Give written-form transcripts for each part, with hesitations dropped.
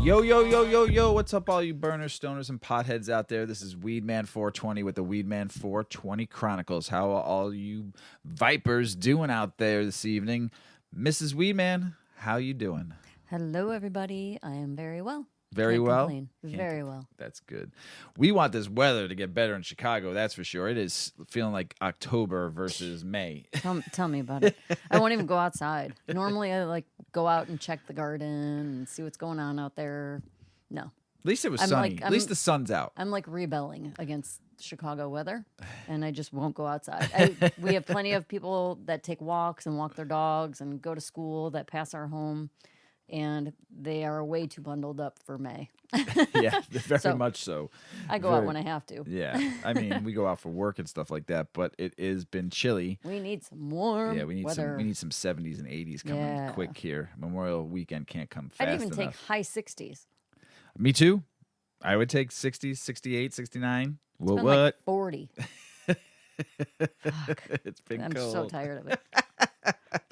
Yo, yo, yo, yo, yo, what's up, all you burners, stoners, and potheads out there? This is Weedman 420 with the Weedman 420 Chronicles. How are all you vipers doing out there this evening? Mrs. Weedman, how you doing? Hello, everybody. I am very well. Very Can't well? complain. Very well. That's good. We want this weather to get better in Chicago, that's for sure. It is feeling like October versus May. Tell me about it. I won't even go outside. Normally, I go out and check the garden and see what's going on out there. No. At least it was sunny. At least the sun's out. I'm like rebelling against Chicago weather, and I just won't go outside. We have plenty of people that take walks and walk their dogs and go to school that pass our home, and they are way too bundled up for May. Yeah, very much so. I go out when I have to. Yeah, I mean, we go out for work and stuff like that, but it has been chilly. We need some warm weather. We need some 70s and 80s coming quick here. Memorial weekend can't come fast I'd even enough. take high 60s. Me too. I would take 60s, 68, 69. Well, been what? like 40. Fuck. It's been I'm cold. so tired of it.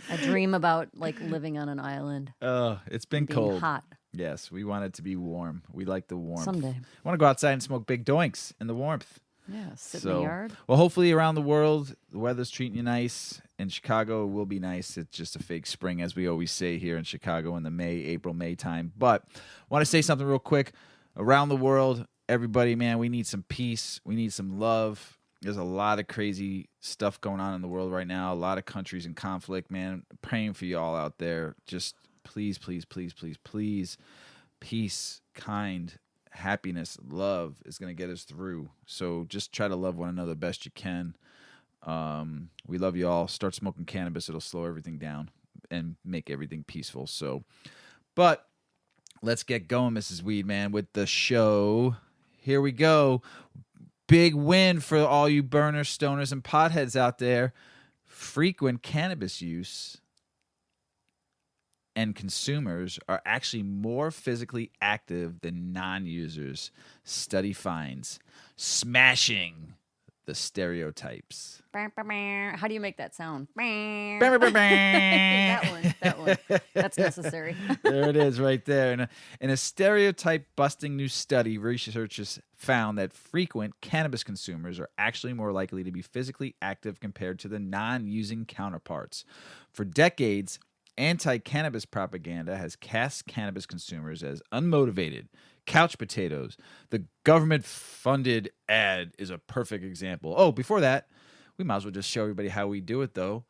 I dream about living on an island. It's been being cold. hot. Yes, we want it to be warm. We like the warmth. Someday. I want to go outside and smoke big doinks in the warmth. Yeah, sit in the yard. Well, hopefully around the world, the weather's treating you nice. In Chicago, it will be nice. It's just a fake spring, as we always say here in Chicago in the April, May time. But I want to say something real quick. Around the world, everybody, man, we need some peace. We need some love. There's a lot of crazy stuff going on in the world right now. A lot of countries in conflict, man. Praying for y'all out there. Just please, please, please, please, please. Peace, kind, happiness, love is going to get us through. So just try to love one another best you can. We love you all. Start smoking cannabis. It'll slow everything down and make everything peaceful. But let's get going, Mrs. Weedman, with the show. Here we go. Big win for all you burners, stoners, and potheads out there. Frequent cannabis use and consumers are actually more physically active than non-users. Study finds. Smashing the stereotypes. How do you make that sound? That one. That's necessary. There it is right there. In a stereotype-busting new study, researchers found that frequent cannabis consumers are actually more likely to be physically active compared to the non-using counterparts. For decades, anti-cannabis propaganda has cast cannabis consumers as unmotivated, couch potatoes. The government-funded ad is a perfect example. Oh, before that, we might as well just show everybody how we do it, though.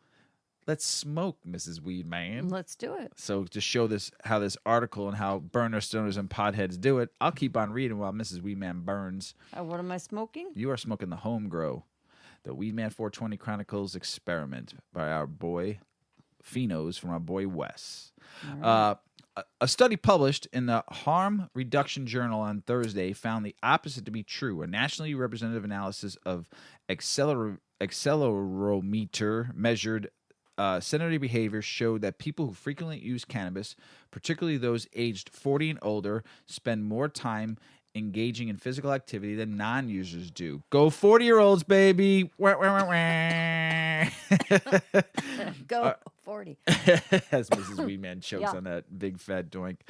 Let's smoke, Mrs. Weedman. Let's do it. So to show how this article and how burners, stoners, and potheads do it, I'll keep on reading while Mrs. Weedman burns. What am I smoking? You are smoking the home grow, the Weedman 420 Chronicles Experiment by our boy Phenos from our boy Wes. Right. A study published in the Harm Reduction Journal on Thursday found the opposite to be true. A nationally representative analysis of accelerometer measured sedentary behavior showed that people who frequently use cannabis, particularly those aged 40 and older, spend more time engaging in physical activity than non-users do. Go 40-year-olds, baby! Wah, wah, wah, wah. Go 40. As Mrs. Weedman chokes on that big fat doink.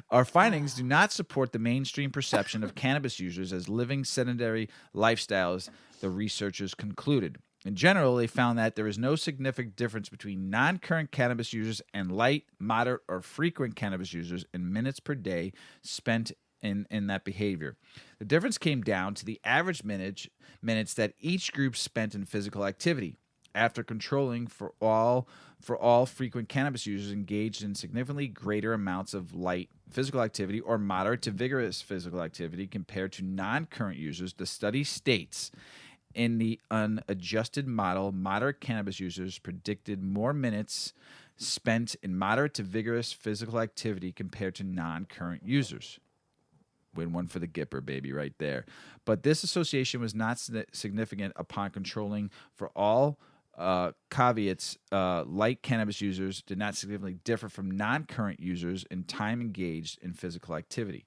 Our findings do not support the mainstream perception of cannabis users as living sedentary lifestyles, the researchers concluded. In general, they found that there is no significant difference between non-current cannabis users and light, moderate, or frequent cannabis users in minutes per day spent in that behavior. The difference came down to the average minutes that each group spent in physical activity. After controlling for all frequent cannabis users engaged in significantly greater amounts of light physical activity or moderate to vigorous physical activity compared to non-current users, the study states in the unadjusted model, moderate cannabis users predicted more minutes spent in moderate to vigorous physical activity compared to non-current users. Win one for the Gipper, baby, right there. But this association was not significant upon controlling for all caveats. Light cannabis users did not significantly differ from non-current users in time engaged in physical activity.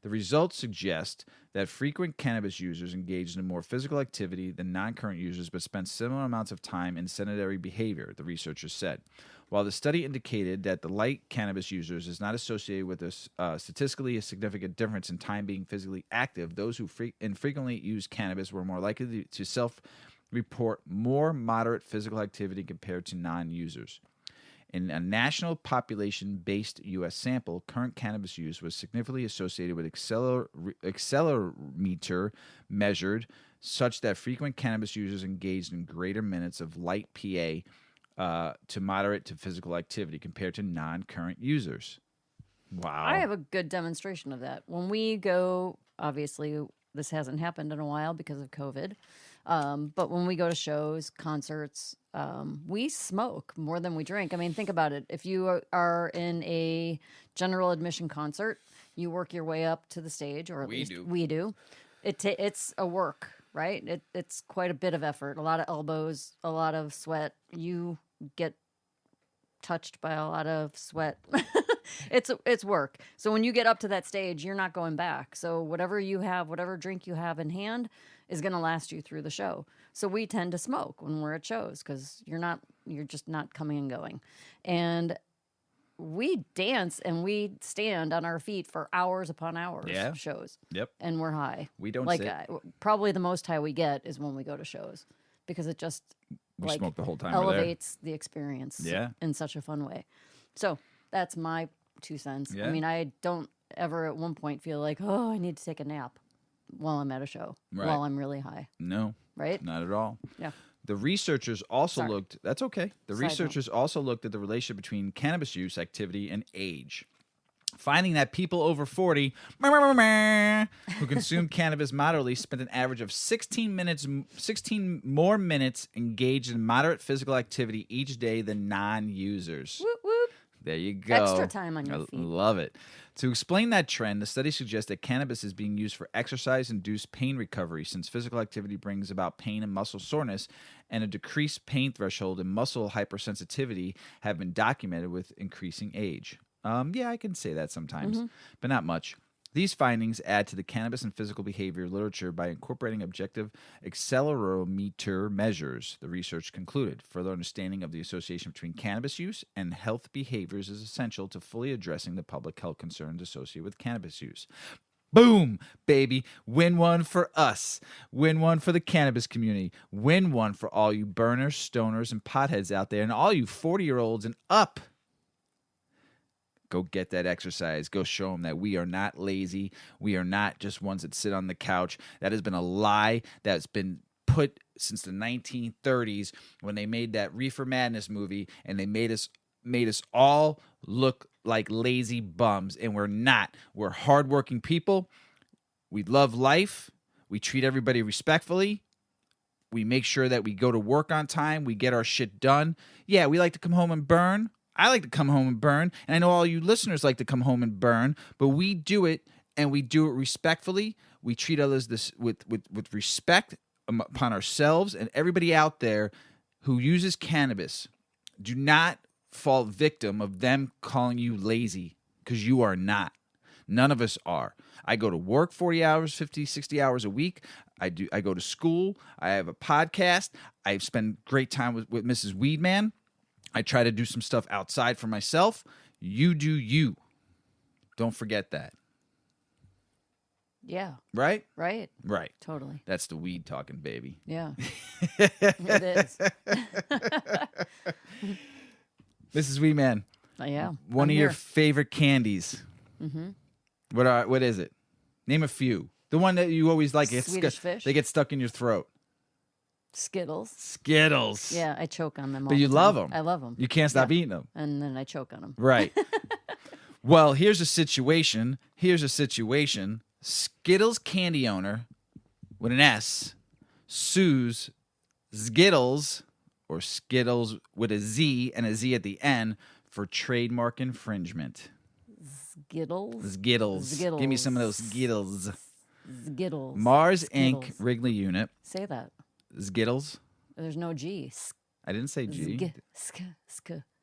The results suggest that frequent cannabis users engaged in more physical activity than non-current users but spent similar amounts of time in sedentary behavior, the researchers said. While the study indicated that the light cannabis users is not associated with a statistically significant difference in time being physically active, those who infrequently use cannabis were more likely to self-report more moderate physical activity compared to non-users. In a national population-based U.S. sample, current cannabis use was significantly associated with accelerometer measured, such that frequent cannabis users engaged in greater minutes of light PA to moderate to physical activity compared to non-current users. Wow. I have a good demonstration of that. When we go, obviously, this hasn't happened in a while because of COVID, but when we go to shows, concerts, we smoke more than we drink. I mean, think about it. If you are in a general admission concert, you work your way up to the stage, or at least we do. It's a work, right? It's quite a bit of effort, a lot of elbows, a lot of sweat. You get touched by a lot of sweat. It's work. So when you get up to that stage, you're not going back. So whatever you have, whatever drink you have in hand is going to last you through the show. So we tend to smoke when we're at shows because you're just not coming and going. And we dance and we stand on our feet for hours upon hours of shows. Yep. And we're high. We don't like sit. Probably the most high we get is when we go to shows because it just we smoke the whole time elevates the experience Yeah. in such a fun way. So that's my 2 cents. Yeah. I mean, I don't ever at one point feel like, oh, I need to take a nap while I'm at a show, while I'm really high. No. Right? Not at all. Yeah. The researchers also looked... That's okay. The Side researchers also looked at the relationship between cannabis use activity and age, finding that people over 40 who consume cannabis moderately spent an average of 16 more minutes engaged in moderate physical activity each day than non-users. Whoop, whoop. There you go. Extra time on your feet. Love it. To explain that trend, the study suggests that cannabis is being used for exercise-induced pain recovery, since physical activity brings about pain and muscle soreness, and a decreased pain threshold and muscle hypersensitivity have been documented with increasing age. Yeah, I can say that sometimes, but not much. These findings add to the cannabis and physical behavior literature by incorporating objective accelerometer measures, the research concluded. Further understanding of the association between cannabis use and health behaviors is essential to fully addressing the public health concerns associated with cannabis use. Boom, baby. Win one for us. Win one for the cannabis community. Win one for all you burners, stoners, and potheads out there, and all you 40-year-olds and up. Go get that exercise. Go show them that we are not lazy. We are not just ones that sit on the couch. That has been a lie that's been put since the 1930s when they made that Reefer Madness movie, and they made us all look like lazy bums, and we're not. We're hardworking people. We love life. We treat everybody respectfully. We make sure that we go to work on time. We get our shit done. Yeah, we like to come home and burn. I like to come home and burn, and I know all you listeners like to come home and burn, but we do it, and we do it respectfully. We treat others with respect upon ourselves, and everybody out there who uses cannabis, do not fall victim of them calling you lazy, because you are not. None of us are. I go to work 40 hours, 50, 60 hours a week. I go to school. I have a podcast. I spend great time with Mrs. Weedman. I try to do some stuff outside for myself. You do you. Don't forget that. Yeah. Right? Right. Right. Totally. That's the weed talking, baby. Yeah. It is. Mrs. Weedman. Yeah. One of your favorite candies. Mm-hmm. What is it? Name a few. The one that you always like. Swedish fish. They get stuck in your throat. Skittles. Yeah, I choke on them all but you the love time. them. I love them. You can't stop eating them. And then I choke on them. Right. Well, here's a situation. Skittles candy owner with an S sues Skittles, or Skittles with a Z and a Z at the end, for trademark infringement. Skittles. Give me some of those Skittles. Skittles. Mars Skittles. Inc. Wrigley Unit. Say that. Skittles. There's no G. I didn't say G.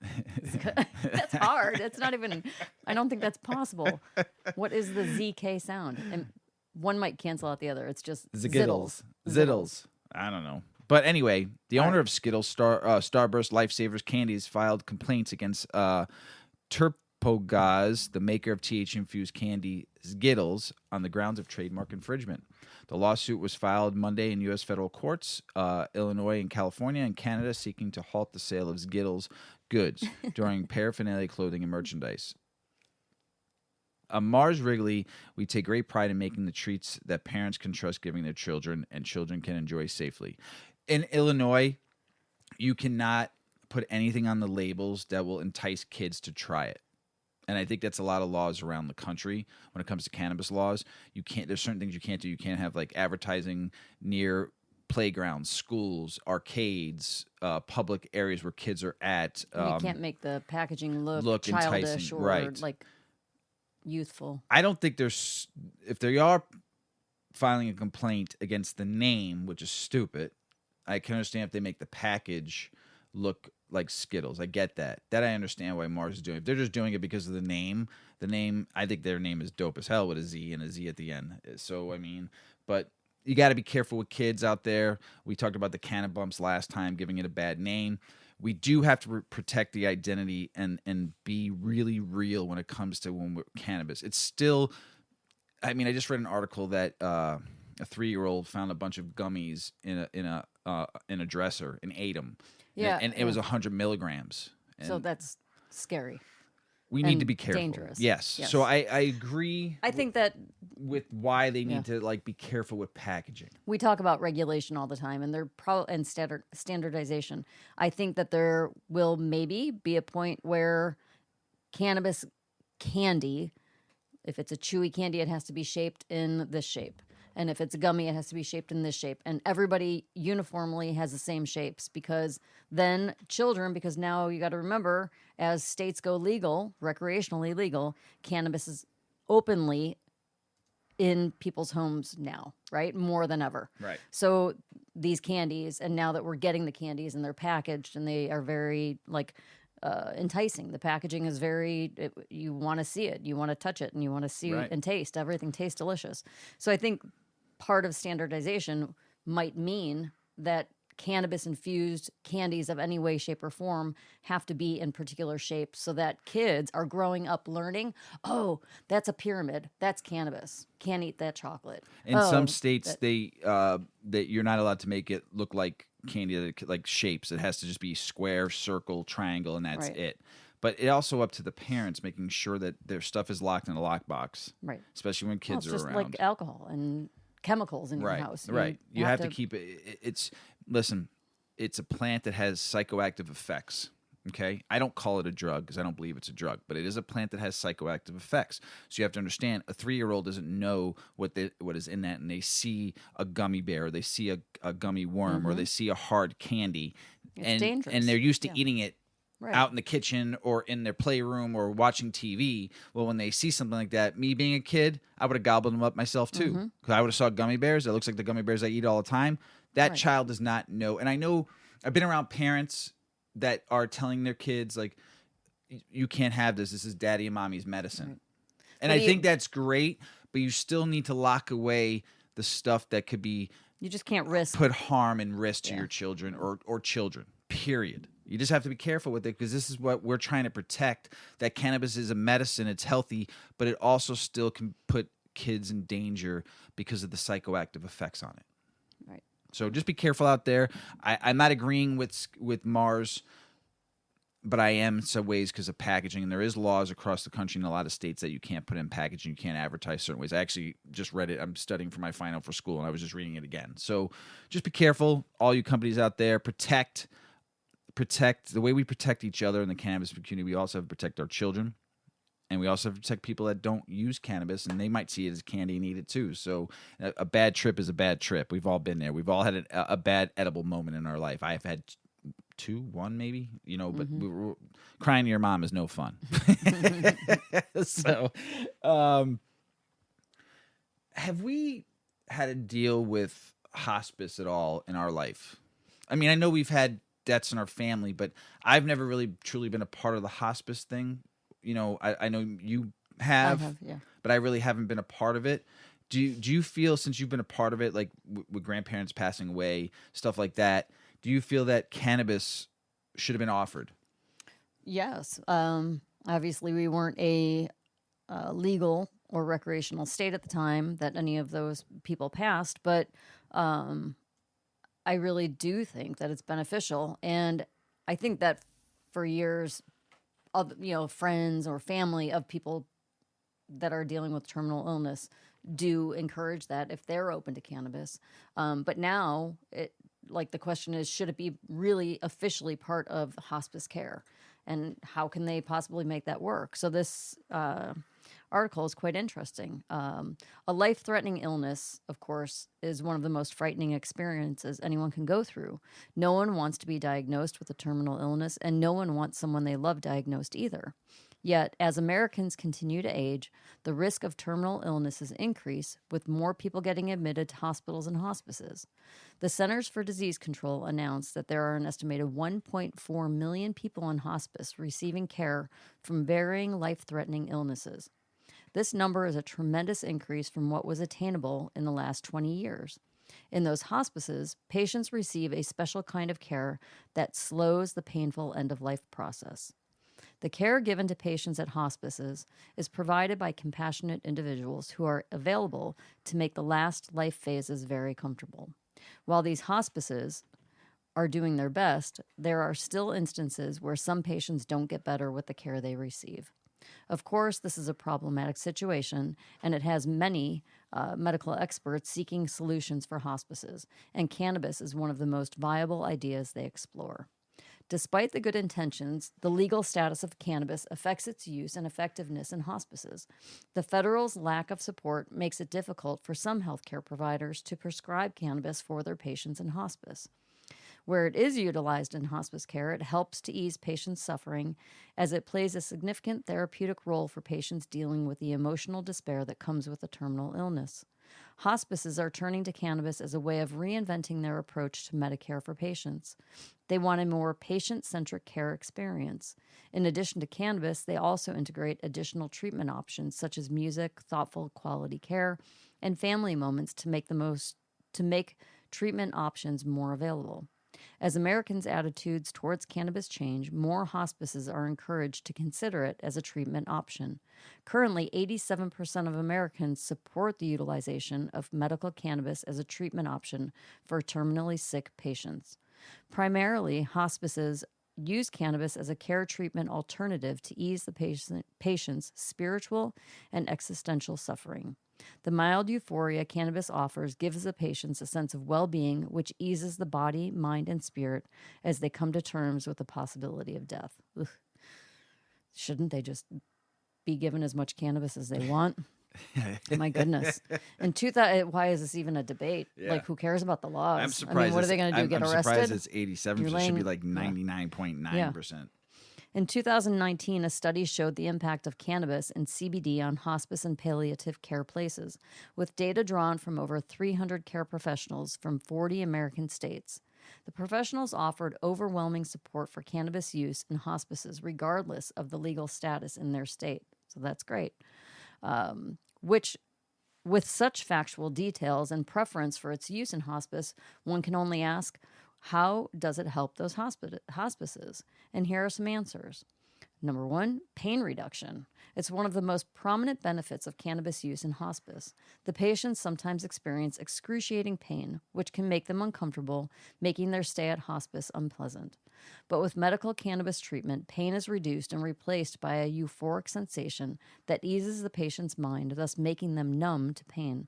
That's hard. hard. It's not even. I don't think that's possible. What is the ZK sound? And one might cancel out the other. It's just Ziggles. Ziddles. I don't know. But anyway, the owner of Skittles, Starburst Lifesavers Candies, filed complaints against Turpogaz, the maker of TH-infused candy Skittles, on the grounds of trademark infringement. The lawsuit was filed Monday in U.S. federal courts, Illinois and California and Canada, seeking to halt the sale of Skittles goods during paraphernalia, clothing, and merchandise. Mars Wrigley, we take great pride in making the treats that parents can trust giving their children and children can enjoy safely. In Illinois, you cannot put anything on the labels that will entice kids to try it. And I think that's a lot of laws around the country when it comes to cannabis laws. You can't. There's certain things you can't do. You can't have like advertising near playgrounds, schools, arcades, public areas where kids are at. You can't make the packaging look childish enticing, or right. like youthful. I don't think there's. If they are filing a complaint against the name, which is stupid, I can understand if they make the package look like Skittles. I get that. That I understand why Mars is doing it. If they're just doing it because of the name, I think their name is dope as hell with a Z and a Z at the end. So, I mean, but you got to be careful with kids out there. We talked about the Canna Bumps last time, giving it a bad name. We do have to protect the identity and be really real when it comes to cannabis. It's still, I mean, I just read an article that a 3-year-old found a bunch of gummies in a dresser and ate them. Yeah, and it was 100 milligrams. And so that's scary. We need to be careful. Dangerous. Yes. So I agree. I think that with why they need to like be careful with packaging. we talk about regulation all the time, and standardization. I think that there will maybe be a point where cannabis candy, if it's a chewy candy, it has to be shaped in this shape. And if it's a gummy, it has to be shaped in this shape. And everybody uniformly has the same shapes, because then children, because now you got to remember, as states go legal, recreationally legal, cannabis is openly in people's homes now, right? More than ever. Right. So these candies, and now that we're getting the candies and they're packaged and they are very enticing. The packaging is you want to see it, you want to touch it, and you want to see and taste. Everything tastes delicious. So I think part of standardization might mean that cannabis-infused candies of any way, shape, or form have to be in particular shapes so that kids are growing up learning, oh, that's a pyramid. That's cannabis. Can't eat that chocolate. In some states, that you're not allowed to make it look like candy, like shapes. It has to just be square, circle, triangle, and that's it. But it's also up to the parents making sure that their stuff is locked in a lockbox. Right. Especially when kids are around. It's just like alcohol and chemicals in your house. Right. You have to keep it. Listen, it's a plant that has psychoactive effects. Okay, I don't call it a drug because I don't believe it's a drug, but it is a plant that has psychoactive effects. So you have to understand, a 3-year-old doesn't know what is in that, and they see a gummy bear, or they see a gummy worm, or they see a hard candy, it's dangerous, and they're used to eating it out in the kitchen or in their playroom or watching TV. Well, when they see something like that, me being a kid, I would have gobbled them up myself too, because I would have saw gummy bears. It looks like the gummy bears I eat all the time. That child does not know, and I know I've been around parents that are telling their kids, like, you can't have this. This is daddy and mommy's medicine. Right. And I think that's great, but you still need to lock away the stuff that could be... You just can't put harm and risk to your children or children, period. You just have to be careful with it, because this is what we're trying to protect, that cannabis is a medicine. It's healthy, but it also still can put kids in danger because of the psychoactive effects on it. Right. So just be careful out there. I'm not agreeing with Mars, but I am in some ways because of packaging. And there is laws across the country in a lot of states that you can't put in packaging. You can't advertise certain ways. I actually just read it. I'm studying for my final for school, and I was just reading it again. So just be careful, all you companies out there. Protect the way we protect each other in the cannabis community. We also have to protect our children. And we also have to protect people that don't use cannabis, and they might see it as candy and eat it too. So a bad trip is a bad trip. We've all been there. We've all had a bad edible moment in our life. I've had one maybe, but crying to your mom is no fun. So have we had to deal with hospice at all in our life? I mean, I know we've had deaths in our family, but I've never really truly been a part of the hospice thing. I know you I have, have, yeah. but I really haven't been a part of it. Do you feel, since you've been a part of it, like with grandparents passing away, stuff like that, do you feel that cannabis should have been offered? Yes. Obviously, we weren't a legal or recreational state at the time that any of those people passed, but I really do think that it's beneficial. And I think that for years, friends or family of people that are dealing with terminal illness do encourage that if they're open to cannabis. But now, the question is, should it be really officially part of hospice care? And how can they possibly make that work? So this article is quite interesting. A life-threatening illness, of course, is one of the most frightening experiences anyone can go through. No one wants to be diagnosed with a terminal illness, and no one wants someone they love diagnosed either. Yet, as Americans continue to age, the risk of terminal illnesses increase, with more people getting admitted to hospitals and hospices. The Centers for Disease Control announced that there are an estimated 1.4 million people in hospice receiving care from varying life-threatening illnesses. This number is a tremendous increase from what was attainable in the last 20 years. In those hospices, patients receive a special kind of care that slows the painful end-of-life process. The care given to patients at hospices is provided by compassionate individuals who are available to make the last life phases very comfortable. While these hospices are doing their best, there are still instances where some patients don't get better with the care they receive. Of course, this is a problematic situation, and it has many medical experts seeking solutions for hospices, and cannabis is one of the most viable ideas they explore. Despite the good intentions, the legal status of cannabis affects its use and effectiveness in hospices. The federal's lack of support makes it difficult for some healthcare providers to prescribe cannabis for their patients in hospice. Where it is utilized in hospice care, it helps to ease patients' suffering, as it plays a significant therapeutic role for patients dealing with the emotional despair that comes with a terminal illness. Hospices are turning to cannabis as a way of reinventing their approach to Medicare for patients. They want a more patient-centric care experience. In addition to cannabis, they also integrate additional treatment options such as music, thoughtful quality care, and family moments to make treatment options more available. As Americans' attitudes towards cannabis change, more hospices are encouraged to consider it as a treatment option. Currently, 87% of Americans support the utilization of medical cannabis as a treatment option for terminally sick patients. Primarily, hospices use cannabis as a care treatment alternative to ease the patient's spiritual and existential suffering. The mild euphoria cannabis offers gives the patients a sense of well-being, which eases the body, mind, and spirit as they come to terms with the possibility of death. Ugh. Shouldn't they just be given as much cannabis as they want? My goodness. And why is this even a debate? Yeah. Like, who cares about the laws? I'm surprised. I mean, what are they going to do? Get I'm arrested? surprised it's 87. It should be like 99.9%. In 2019, a study showed the impact of cannabis and CBD on hospice and palliative care places, with data drawn from over 300 care professionals from 40 American states. The professionals offered overwhelming support for cannabis use in hospices, regardless of the legal status in their state. So that's great. Which, with such factual details and preference for its use in hospice, one can only ask, how does it help those hospices? And here are some answers. Number one, pain reduction. It's one of the most prominent benefits of cannabis use in hospice. The patients sometimes experience excruciating pain, which can make them uncomfortable, making their stay at hospice unpleasant. But with medical cannabis treatment, pain is reduced and replaced by a euphoric sensation that eases the patient's mind, thus making them numb to pain.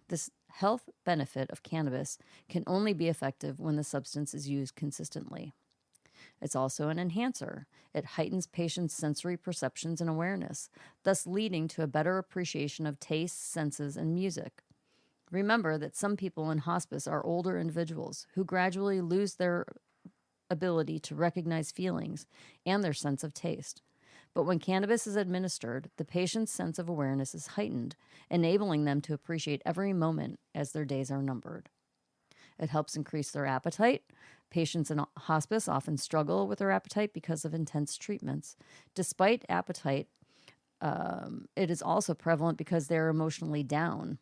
This health benefit of cannabis can only be effective when the substance is used consistently. It's also an enhancer. It heightens patients' sensory perceptions and awareness, thus leading to a better appreciation of tastes, senses, and music. Remember that some people in hospice are older individuals who gradually lose their ability to recognize feelings and their sense of taste. But when cannabis is administered, the patient's sense of awareness is heightened, enabling them to appreciate every moment as their days are numbered. It helps increase their appetite. Patients in hospice often struggle with their appetite because of intense treatments. Despite appetite It is also prevalent because they're emotionally down.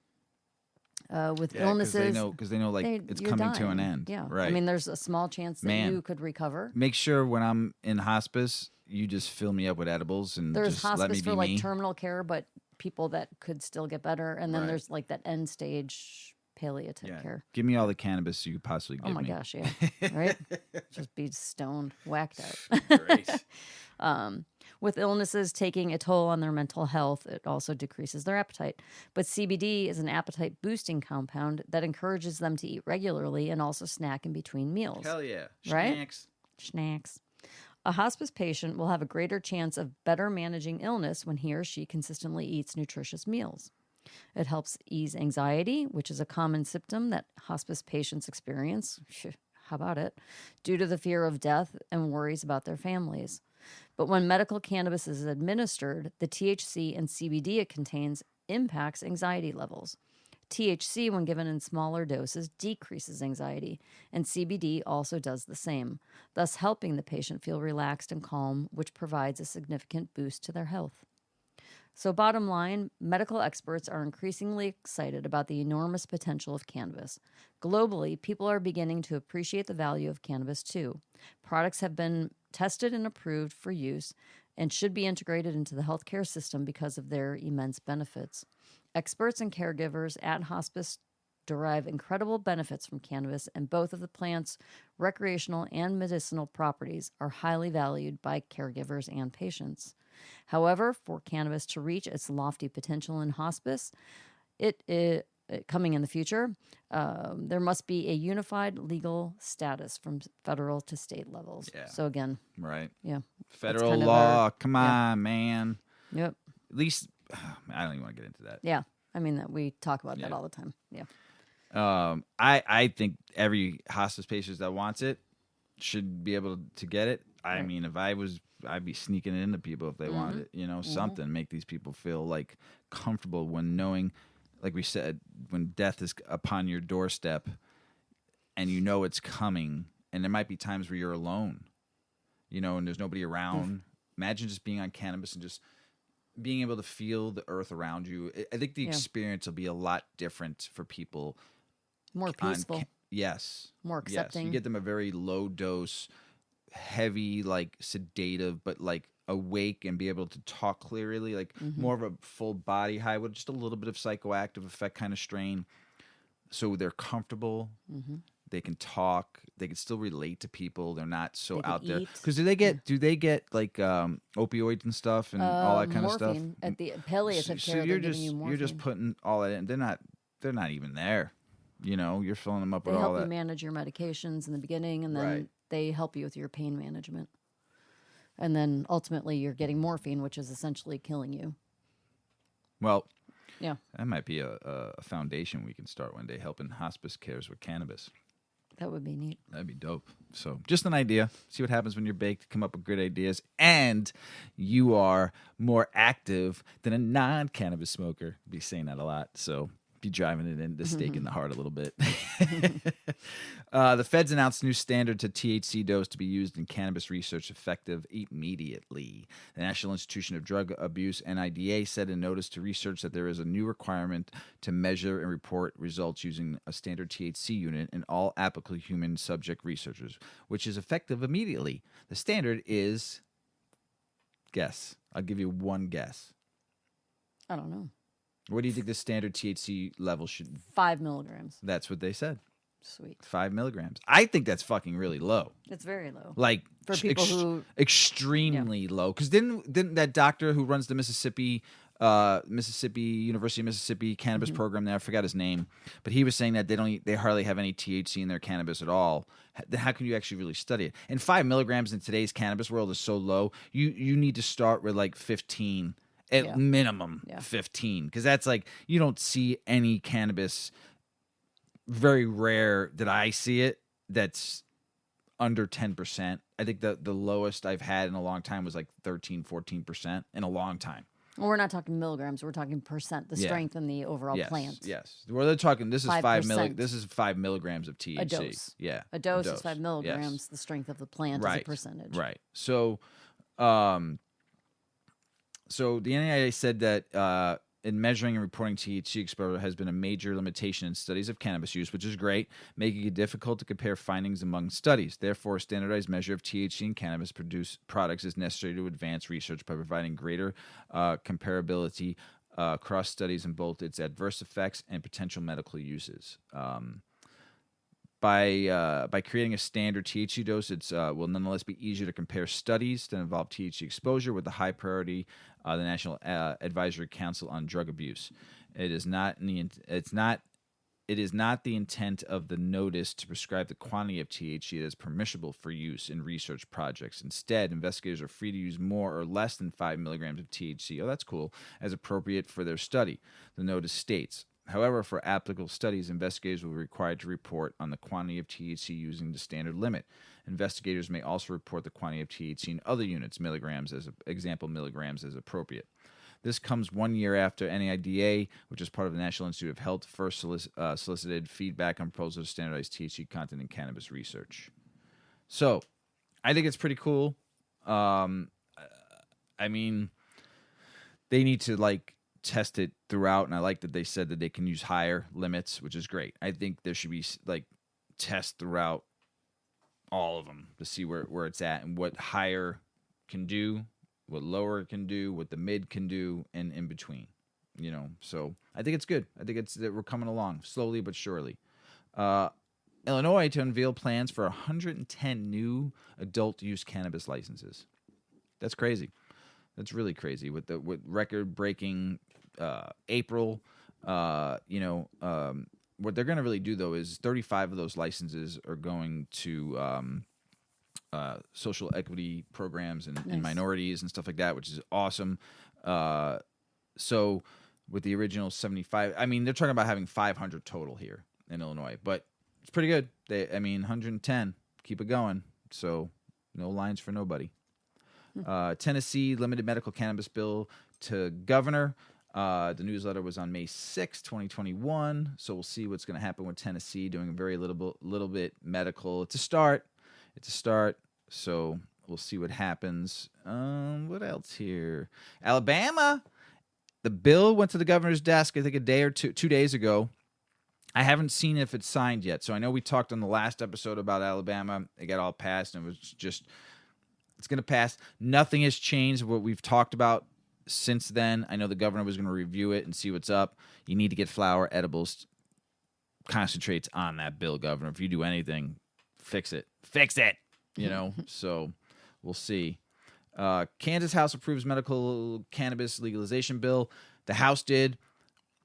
With illnesses, because they know like it's you're coming to an dying. end. Yeah, Right. I mean, there's a small chance that Man. you could recover. Make sure when I'm in hospice, you just fill me up with edibles and There's just let me hospice be for like me. terminal care, but people that could still get better, and then Right. there's like that end stage palliative care. Give me all the cannabis you could possibly give Oh my me. gosh, yeah, right? Just be stoned, whacked out. Great. With illnesses taking a toll on their mental health, it also decreases their appetite. But CBD is an appetite boosting compound that encourages them to eat regularly and also snack in between meals. Hell yeah. Right? Snacks. Snacks. A hospice patient will have a greater chance of better managing illness when he or she consistently eats nutritious meals. It helps ease anxiety, which is a common symptom that hospice patients experience. How about it? Due to the fear of death and worries about their families. But when medical cannabis is administered, the THC and CBD it contains impacts anxiety levels. THC, when given in smaller doses, decreases anxiety, and CBD also does the same, thus helping the patient feel relaxed and calm, which provides a significant boost to their health. So bottom line, medical experts are increasingly excited about the enormous potential of cannabis. Globally, people are beginning to appreciate the value of cannabis too. Products have been tested and approved for use and should be integrated into the healthcare system because of their immense benefits. Experts and caregivers at hospice derive incredible benefits from cannabis, and both of the plant's recreational and medicinal properties are highly valued by caregivers and patients. However, for cannabis to reach its lofty potential in hospice, coming in the future, there must be a unified legal status from federal to state levels. Yeah. So again, Right. yeah. Federal kind of law. our- Come on, man. Yep. At least, I don't even want to get into that. Yeah. I mean, that we talk about that all the time. Yeah. I think every hospice patient that wants it should be able to get it. I Right. mean, if I'd be sneaking it into people if they wanted it. You know, something make these people feel like comfortable when knowing, like we said, when death is upon your doorstep, and you know it's coming. And there might be times where you're alone, you know, and there's nobody around. Imagine just being on cannabis and just being able to feel the earth around you. I think the experience will be a lot different for people. More peaceful. Yes. More accepting. Yes. You get them a very low dose, heavy, like sedative, but like awake and be able to talk clearly, like more of a full body high with just a little bit of psychoactive effect kind of strain. So they're comfortable. They can talk. They can still relate to people. They're not so They can out there. eat. Because do they get like opioids and stuff and all that kind of stuff? Morphine. At the palliative So care, you're they're just giving you morphine. you're just putting all that in. They're not even there. You know, you're filling them up They with all help you that. manage your medications in the beginning, and then Right. they help you with your pain management. And then ultimately, you're getting morphine, which is essentially killing you. Well, Yeah, that might be a foundation we can start one day, helping hospice cares with cannabis. that would be neat. That'd be dope. So just an idea. See what happens when you're baked. Come up with good ideas. And you are more active than a non-cannabis smoker. Be saying that a lot. So be driving it in the stake in the heart a little bit. The feds announced a new standard to THC dose to be used in cannabis research effective immediately. The National Institution of Drug Abuse, NIDA, said in notice to research that there is a new requirement to measure and report results using a standard THC unit in all applicable human subject researchers, which is effective immediately. The standard is, guess. I'll give you one guess. I don't know. What do you think the standard THC level should? 5 milligrams. That's what they said. Sweet. 5 milligrams. I think that's fucking really low. It's very low. Like For people who- extremely low. Because didn't that doctor who runs the Mississippi University of Mississippi cannabis program there, I forgot his name, but he was saying that they hardly have any THC in their cannabis at all. Then how can you actually really study it? And 5 milligrams in today's cannabis world is so low. You need to start with like 15 at minimum. 15, because that's like, you don't see any cannabis. Very rare that I see it that's under 10%. I think the lowest I've had in a long time was like 13-14% in a long time. Well, we're not talking milligrams. We're talking percent, the strength in the overall plant. Yes. Well, they're talking, this is 5%. This is 5 milligrams of THC. A dose. Yeah. A dose is 5 milligrams. Yes. The strength of the plant is a percentage. Right. So So the NIA said that in measuring and reporting THC exposure has been a major limitation in studies of cannabis use, which is great, making it difficult to compare findings among studies. Therefore, a standardized measure of THC in cannabis produced products is necessary to advance research by providing greater comparability across studies in both its adverse effects and potential medical uses. By creating a standard THC dose, it will nonetheless be easier to compare studies that involve THC exposure with the high priority, the National Advisory Council on Drug Abuse. It is not the intent of the notice to prescribe the quantity of THC that is permissible for use in research projects. Instead, investigators are free to use more or less than 5 milligrams of THC. Oh, that's cool, as appropriate for their study. The notice states. However, for applicable studies, investigators will be required to report on the quantity of THC using the standard limit. Investigators may also report the quantity of THC in other units, milligrams as appropriate. This comes 1 year after NIDA, which is part of the National Institute of Health, first solicited feedback on proposals to standardize THC content in cannabis research. So, I think it's pretty cool. I mean, they need to test it throughout, and I like that they said that they can use higher limits, which is great. I think there should be tests throughout all of them to see where it's at and what higher can do, what lower can do, what the mid can do, and in between. So I think it's good. I think it's that we're coming along slowly but surely. Illinois to unveil plans for 110 new adult use cannabis licenses. That's crazy. That's really crazy with record breaking April. What they're going to really do though is 35 of those licenses are going to social equity programs and minorities and stuff like that, which is awesome. So with the original 75, I mean, they're talking about having 500 total here in Illinois, but it's pretty good. 110, keep it going. So no lines for nobody. Tennessee limited medical cannabis bill to governor. The newsletter was on May 6, 2021. So we'll see what's going to happen with Tennessee doing a very little bit medical. It's a start. So we'll see what happens. What else here? Alabama. The bill went to the governor's desk, I think, a day or 2 days ago. I haven't seen if it's signed yet. So I know we talked on the last episode about Alabama. It got all passed, and it was just, it's going to pass. Nothing has changed what we've talked about since then. I know the governor was going to review it and see what's up. You need to get flower edibles concentrates on that bill, Governor. If you do anything, fix it. So we'll see. Kansas House approves medical cannabis legalization bill. The House did.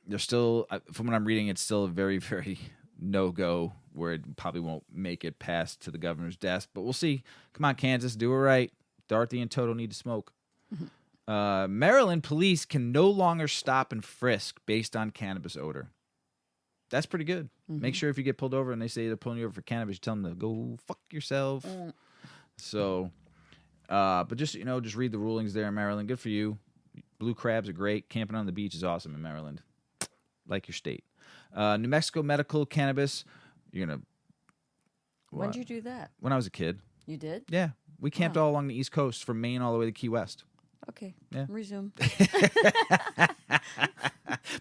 They're still, from what I'm reading, it's still a very, very no-go where it probably won't make it past to the governor's desk. But we'll see. Come on, Kansas, do it right. Dorothy and Toto need to smoke. Maryland police can no longer stop and frisk based on cannabis odor. That's pretty good. Mm-hmm. Make sure if you get pulled over and they say they're pulling you over for cannabis, you tell them to go fuck yourself. So, but just read the rulings there in Maryland. Good for you. Blue crabs are great. Camping on the beach is awesome in Maryland. Like your state. New Mexico medical cannabis. You're going to... When'd you do that? When I was a kid. You did? Yeah. We camped all along the East Coast from Maine all the way to Key West. Okay. Yeah. Resume.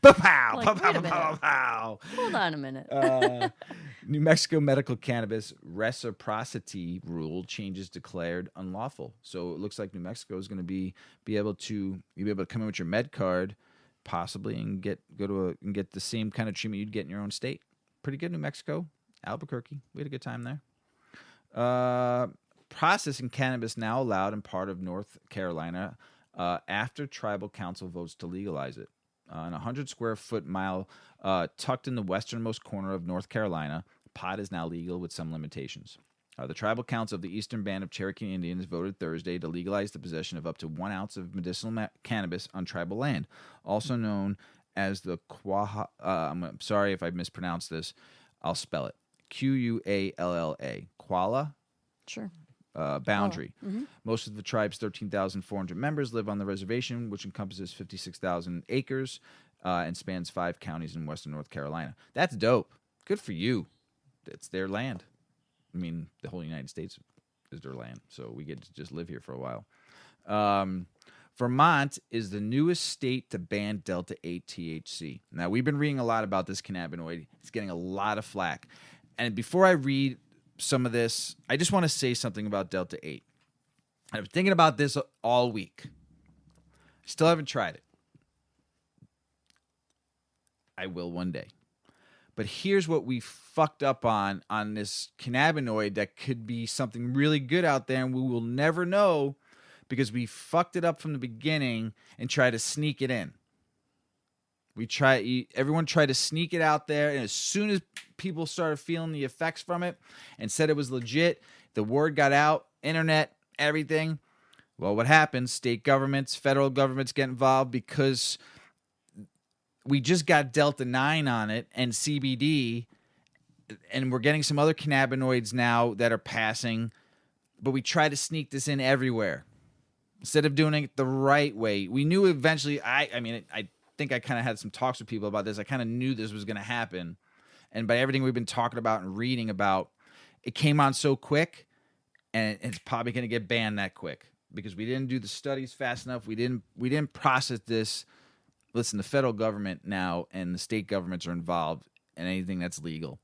Pow. Hold on a minute. New Mexico medical cannabis reciprocity rule changes declared unlawful. So it looks like New Mexico is going to be able to come in with your med card, possibly, and get the same kind of treatment you'd get in your own state. Pretty good, New Mexico, Albuquerque. We had a good time there. Processing cannabis now allowed in part of North Carolina after tribal council votes to legalize it. An 100 square foot mile tucked in the westernmost corner of North Carolina, pot is now legal with some limitations. The tribal council of the Eastern Band of Cherokee Indians voted Thursday to legalize the possession of up to 1 ounce of medicinal cannabis on tribal land, also known as the Qualla. I'm sorry if I mispronounced this. I'll spell it. Qualla. Qualla? Sure. Boundary. Oh, mm-hmm. Most of the tribe's 13,400 members live on the reservation, which encompasses 56,000 acres and spans 5 counties in western North Carolina. That's dope. Good for you. It's their land. I mean, the whole United States is their land, so we get to just live here for a while. Vermont is the newest state to ban Delta 8 THC. Now, we've been reading a lot about this cannabinoid. It's getting a lot of flack. And before I read some of this, I just want to say something about Delta 8. I've been thinking about this all week. Still haven't tried it. I will one day. But here's what we fucked up on this cannabinoid that could be something really good out there, and we will never know because we fucked it up from the beginning and tried to sneak it in. Everyone tried to sneak it out there, and as soon as people started feeling the effects from it and said it was legit, the word got out, internet, everything. Well, what happens? State governments, federal governments get involved because we just got Delta 9 on it and CBD, and we're getting some other cannabinoids now that are passing, but we try to sneak this in everywhere instead of doing it the right way. We knew eventually, I think I kind of had some talks with people about this. I kind of knew this was going to happen. And by everything we've been talking about and reading about, it came on so quick, and it's probably going to get banned that quick because we didn't do the studies fast enough. We didn't process this. Listen, the federal government now and the state governments are involved in anything that's legal.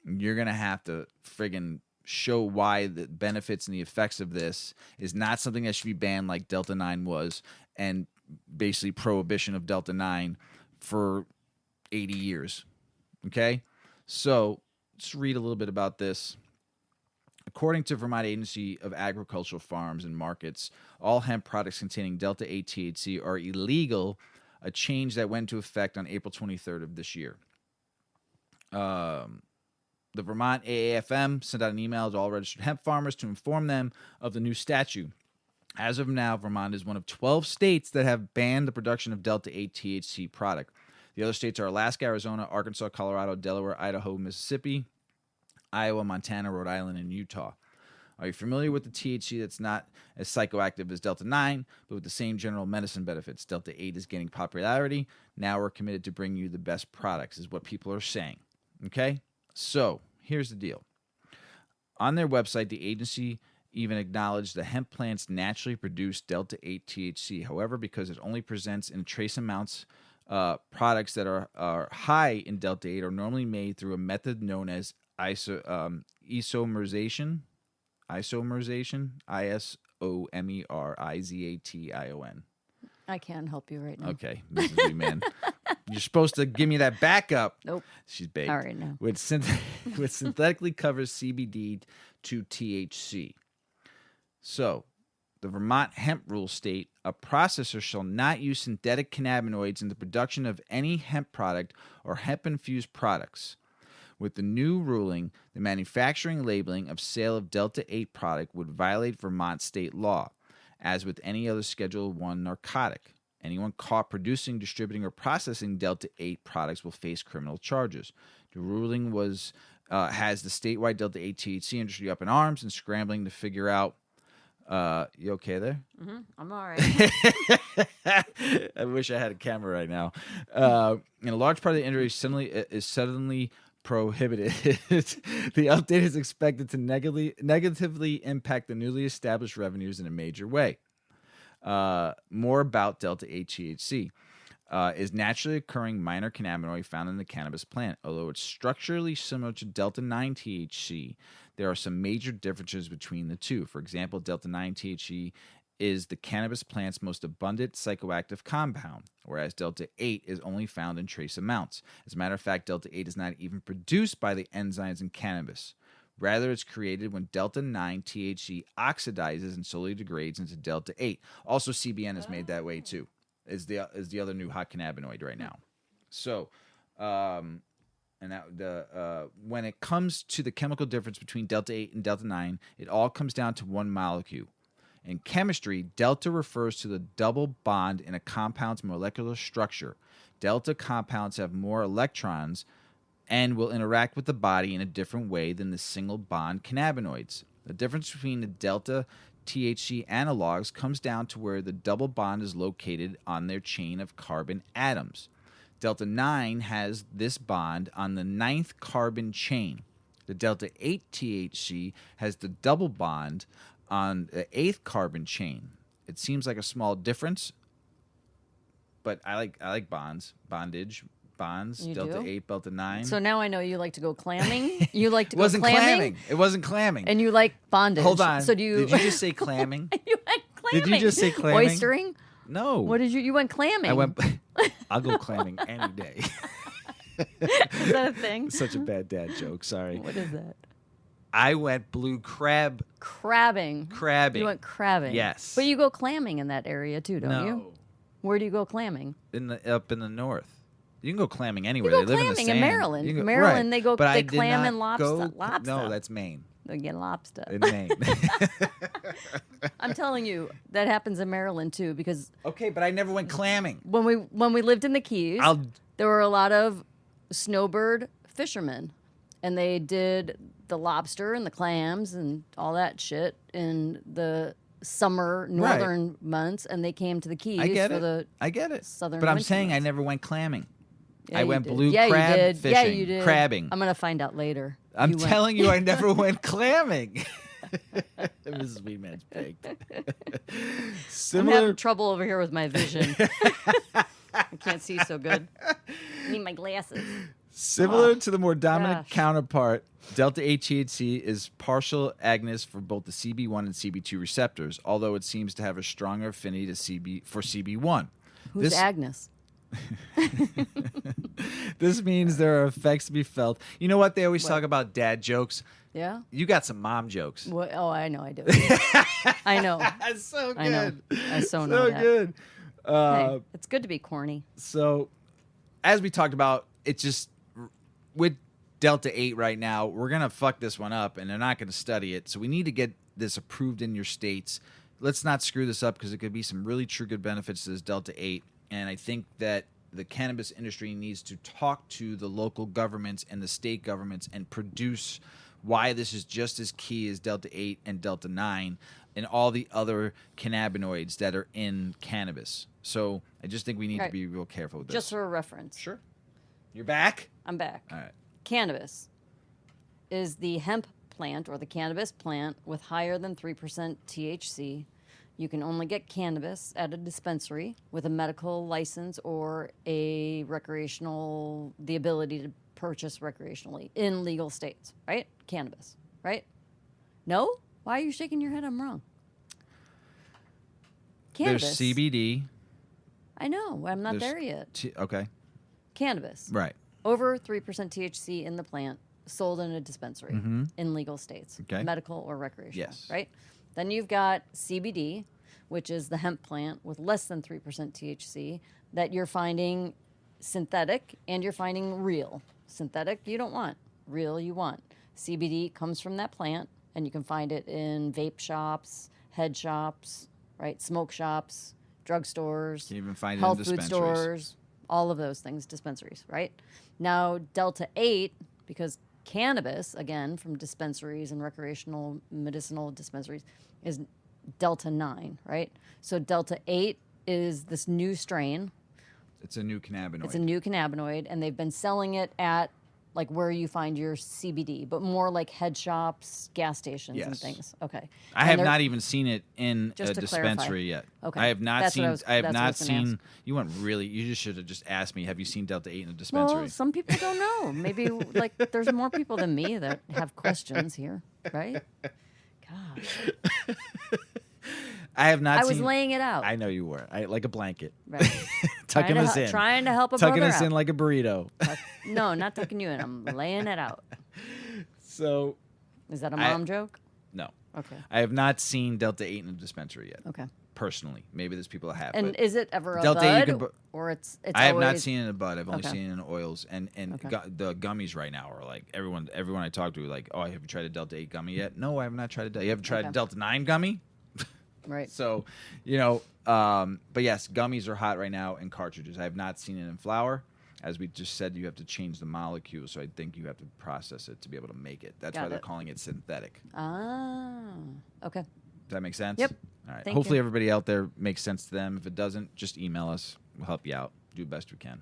You're going to have to friggin' show why the benefits and the effects of this is not something that should be banned like Delta 9 was, and basically prohibition of Delta 9 for 80 years. Okay? So let's read a little bit about this. According to Vermont Agency of Agricultural Farms and Markets, all hemp products containing Delta 8 THC are illegal, a change that went into effect on April 23rd of this year. The Vermont AAFM sent out an email to all registered hemp farmers to inform them of the new statute. As of now, Vermont is one of 12 states that have banned the production of Delta 8 THC product. The other states are Alaska, Arizona, Arkansas, Colorado, Delaware, Idaho, Mississippi, Iowa, Montana, Rhode Island, and Utah. Are you familiar with the THC that's not as psychoactive as Delta 9, but with the same general medicine benefits? Delta 8 is gaining popularity. Now we're committed to bring you the best products, is what people are saying. Okay? So, here's the deal. On their website, the agency even acknowledged the hemp plants naturally produce Delta 8 THC. However, because it only presents in trace amounts, products that are high in Delta 8 are normally made through a method known as isomerization, isomerization, ISOMERIZATION. I can't help you right now. Okay, Mrs. Man. You're supposed to give me that backup. Nope. She's baked. All right, now. Which synthetically covers CBD to THC. So, the Vermont hemp rule state, a processor shall not use synthetic cannabinoids in the production of any hemp product or hemp-infused products. With the new ruling, the manufacturing, labeling of sale of Delta 8 product would violate Vermont state law, as with any other Schedule 1 narcotic. Anyone caught producing, distributing, or processing Delta 8 products will face criminal charges. The ruling has the statewide Delta 8 THC industry up in arms and scrambling to figure out. You okay there? Mm-hmm. I'm all right. I wish I had a camera right now. And a large part of the industry is suddenly prohibited. The update is expected to negatively impact the newly established revenues in a major way. More about Delta 8 THC. Is naturally occurring minor cannabinoid found in the cannabis plant. Although it's structurally similar to Delta 9 THC, there are some major differences between the two. For example, Delta 9 THC is the cannabis plant's most abundant psychoactive compound, whereas Delta 8 is only found in trace amounts. As a matter of fact, Delta 8 is not even produced by the enzymes in cannabis. Rather, it's created when Delta 9 THC oxidizes and slowly degrades into Delta 8. Also, CBN is made that way too. Is the other new hot cannabinoid right now. So, when it comes to the chemical difference between Delta 8 and Delta 9, it all comes down to one molecule. In chemistry, delta refers to the double bond in a compound's molecular structure. Delta compounds have more electrons and will interact with the body in a different way than the single bond cannabinoids. The difference between the delta THC analogs comes down to where the double bond is located on their chain of carbon atoms. Delta 9 has this bond on the 9th carbon chain. The Delta 8 THC has the double bond on the 8th carbon chain. It seems like a small difference, but I like bondage. Bonds, You Delta do? 8, Delta 9. So now I know you like to go clamming. You like to It go wasn't clamming, It wasn't clamming. and you like bondage. Hold on. So do you? Did you just say clamming? you went clamming. Did you just say clamming? Oystering? No. What did you? You went clamming. I went. I'll go clamming any day. Is that a thing? Such a bad dad joke. Sorry. What is that? I went blue crab Crabbing. crabbing. You went crabbing. Yes. But you go clamming in that area too, don't you? Where do you go clamming? Up in the north. You can go clamming anywhere. You go They live in the clamming sand. in Maryland. You can Maryland, right. they But I they did clam not and lobster. go- lobster. No, that's Maine. They get lobster. In Maine. I'm telling you, that happens in Maryland too, because Okay, but I never went clamming. when we lived in the Keys, I'll there were a lot of snowbird fishermen, and they did the lobster and the clams and all that shit in the summer northern months, and they came to the Keys I get for it. the I get it. southern But I'm winter saying I months. never went clamming. Yeah, I you went did. blue yeah, crab you did. fishing. Yeah, you did. Crabbing. I'm gonna find out later. I'm You went. telling you, I never went clamming. Mrs. Weedman's picked. I'm Similar. having trouble over here with my vision. I can't see so good. I need my glasses. Similar to the more dominant gosh. counterpart, Delta 8 THC is partial agonist for both the CB1 and CB2 receptors, although it seems to have a stronger affinity for CB1. Who's Agnes? This means there are effects to be felt. You know what? They always talk about dad jokes. Yeah. You got some mom jokes. What? Oh, I know. I do. I know. That's so good. I know. I so know So that. good. Hey, it's good to be corny. So, as we talked about, it's just with Delta 8 right now, we're going to fuck this one up and they're not going to study it. So, we need to get this approved in your states. Let's not screw this up because it could be some really true good benefits to this Delta 8. And I think that the cannabis industry needs to talk to the local governments and the state governments and produce why this is just as key as Delta 8 and Delta 9 and all the other cannabinoids that are in cannabis. So I just think we need to be real careful with this. Just for a reference. Sure. You're back? I'm back. All right. Cannabis is the hemp plant or the cannabis plant with higher than 3% THC. You can only get cannabis at a dispensary with a medical license or the ability to purchase recreationally in legal states, right? Cannabis, right? No? Why are you shaking your head? I'm wrong. Cannabis. There's CBD. I know. I'm not there yet. Okay. Cannabis. Right. Over 3% THC in the plant, sold in a dispensary in legal states, Okay. medical or recreational, Yes. right? Then you've got CBD, which is the hemp plant with less than 3% THC that you're finding synthetic and you're finding real. Synthetic you don't want, real you want. CBD comes from that plant and you can find it in vape shops, head shops, right? Smoke shops, drugstores, You even find it in health food dispensaries. stores, all of those things, dispensaries, right? Now, Delta 8, because cannabis, again, from dispensaries and recreational medicinal dispensaries, is Delta 9, right? So Delta 8 is this new strain. It's a new cannabinoid. It's a new cannabinoid, and they've been selling it at like where you find your CBD, but more like head shops, gas stations, and Yes. things. Okay. I And have they're- not even seen it in Just a to dispensary yet. Okay. I have not That's what seen. I was- I have that's what I not was gonna seen. ask. You went really. You just should have just asked me. Have you seen Delta 8 in a dispensary? Well, some people don't know. Maybe like there's more people than me that have questions here, right? Gosh, I have not. I was seen, laying it out. I know you were. Like a blanket, Right. tucking trying us to, in, Trying to help a tucking brother us out. in like a burrito. No, not tucking you in. I'm laying it out. So Is that a mom joke? no, Okay. I have not seen Delta 8 in a dispensary yet. Okay. Personally, maybe there's people that have. And but is it ever a Delta 8 you bud, can bu- or it's I have not always- seen it in a bud. I've only Okay. seen it in oils, and Okay. the gummies right now are like everyone I talk to like, oh, have you tried a Delta 8 gummy yet? No, I have not tried a Delta. You haven't tried a Okay. Delta 9 gummy? right? So, but yes, gummies are hot right now in cartridges. I have not seen it in flour. As we just said, you have to change the molecule, so I think you have to process it to be able to make it. That's Got why they're it. calling it synthetic. Ah, okay. Does that make sense? Yep. All right. Thank Hopefully you. everybody out there makes sense to them. If it doesn't, just email us. We'll help you out. Do the best we can.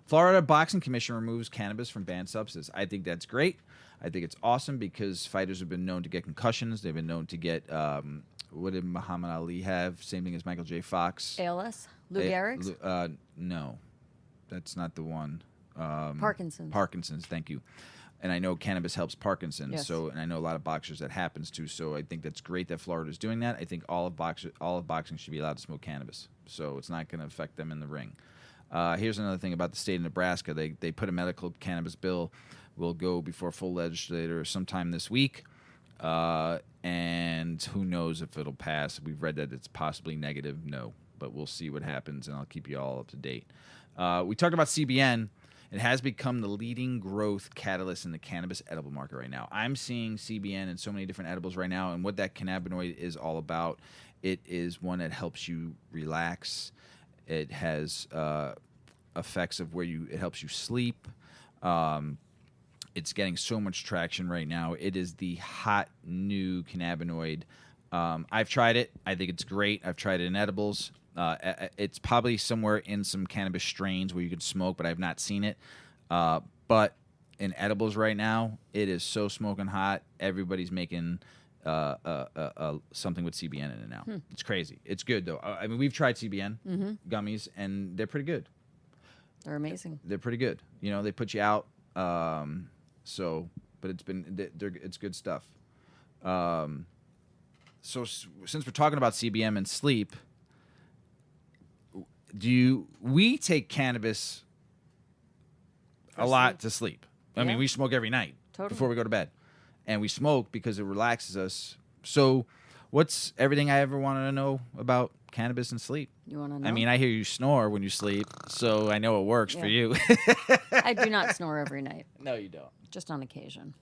Florida Boxing Commission removes cannabis from banned substances. I think that's great. I think it's awesome because fighters have been known to get concussions. They've been known to get what did Muhammad Ali have? Same thing as Michael J. Fox. ALS? Lou Gehrig's? No, that's not the one. Parkinson's. Parkinson's, thank you. And I know cannabis helps Parkinson's, Yes. and I know a lot of boxers that happens to. So I think that's great that Florida's doing that. I think all of boxing should be allowed to smoke cannabis, so it's not going to affect them in the ring. Here's another thing about the state of Nebraska. They put a medical cannabis bill will go before full legislature sometime this week, and who knows if it'll pass. We've read that it's possibly negative, no, but we'll see what happens, and I'll keep you all up to date. We talked about CBN. It has become the leading growth catalyst in the cannabis edible market right now. I'm seeing CBN in so many different edibles right now, and what that cannabinoid is all about, it is one that helps you relax. It has effects of it helps you sleep. It's getting so much traction right now. It is the hot new cannabinoid. I've tried it. I think it's great. I've tried it in edibles. It's probably somewhere in some cannabis strains where you can smoke, but I've not seen it. But in edibles right now, it is so smoking hot. Everybody's making something with CBN in it now. It's crazy. It's good, though. I mean, we've tried CBN gummies, and they're pretty good. They're amazing. They're pretty good. You know, they put you out. But it's good stuff. So since we're talking about CBN and sleep, we take cannabis a lot to sleep. I mean, we smoke every night before we go to bed, and we smoke because it relaxes us. So what's everything I ever wanted to know about cannabis and sleep? You want to know? I mean, I hear you snore when you sleep, so I know it works for you. I do not snore every night. No, you don't. Just on occasion.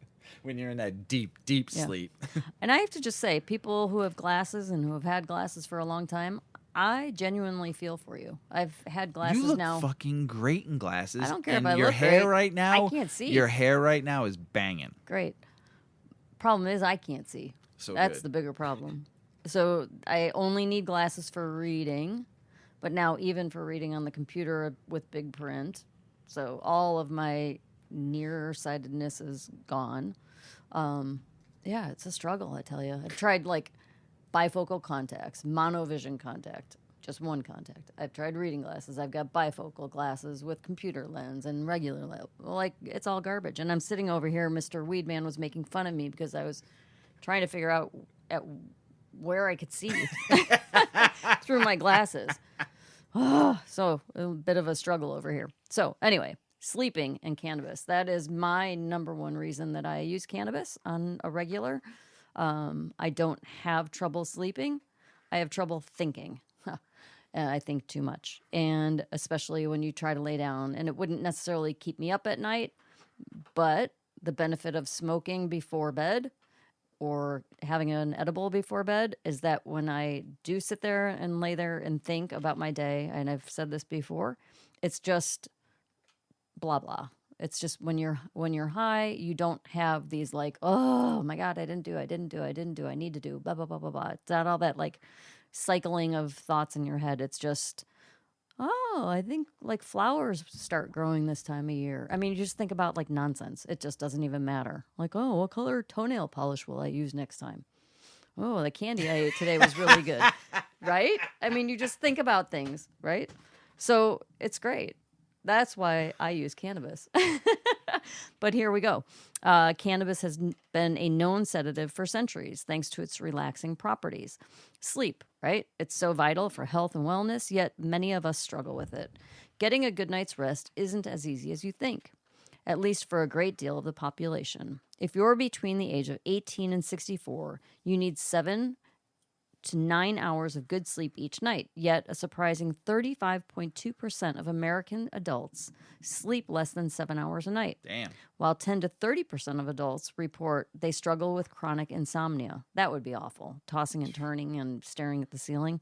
When you're in that deep, deep sleep. And I have to just say, people who have glasses and who have had glasses for a long time, I genuinely feel for you. I've had glasses now. You look now. Fucking great in glasses. I don't care and if I your look hair great. right now. I can't see. Your hair right now is banging. Great. Problem is, I can't see. So that's good. the bigger problem. So I only need glasses for reading, but now even for reading on the computer with big print. So all of my nearsightedness is gone. Yeah, it's a struggle, I tell you. I've tried like bifocal contacts, monovision contact, just one contact. I've tried reading glasses. I've got bifocal glasses with computer lens and regular lens. Like, it's all garbage. And I'm sitting over here, Mr. Weedman was making fun of me because I was trying to figure out where I could see through my glasses. So a bit of a struggle over here. So anyway, sleeping and cannabis. That is my number one reason that I use cannabis on a regular. I don't have trouble sleeping. I have trouble thinking. I think too much. And especially when you try to lay down. And it wouldn't necessarily keep me up at night, but the benefit of smoking before bed or having an edible before bed is that when I do sit there and lay there and think about my day, and I've said this before, it's just blah, blah. It's just when you're high, you don't have these like, oh my God, I need to do, blah, blah, blah, blah, blah. It's not all that like cycling of thoughts in your head. It's just, oh, I think like flowers start growing this time of year. I mean, you just think about like nonsense. It just doesn't even matter. Like, oh, what color toenail polish will I use next time? Oh, the candy I ate today was really good. Right? I mean, you just think about things, right? So it's great. That's why I use cannabis. But here we go. Cannabis has been a known sedative for centuries, thanks to its relaxing properties. Sleep, right? It's so vital for health and wellness, yet many of us struggle with it. Getting a good night's rest isn't as easy as you think, at least for a great deal of the population. If you're between the age of 18 and 64, you need 7 to 9 hours of good sleep each night. Yet a surprising 35.2% of American adults sleep less than 7 hours a night. Damn. While 10 to 30% of adults report they struggle with chronic insomnia. That would be awful. Tossing and turning and staring at the ceiling.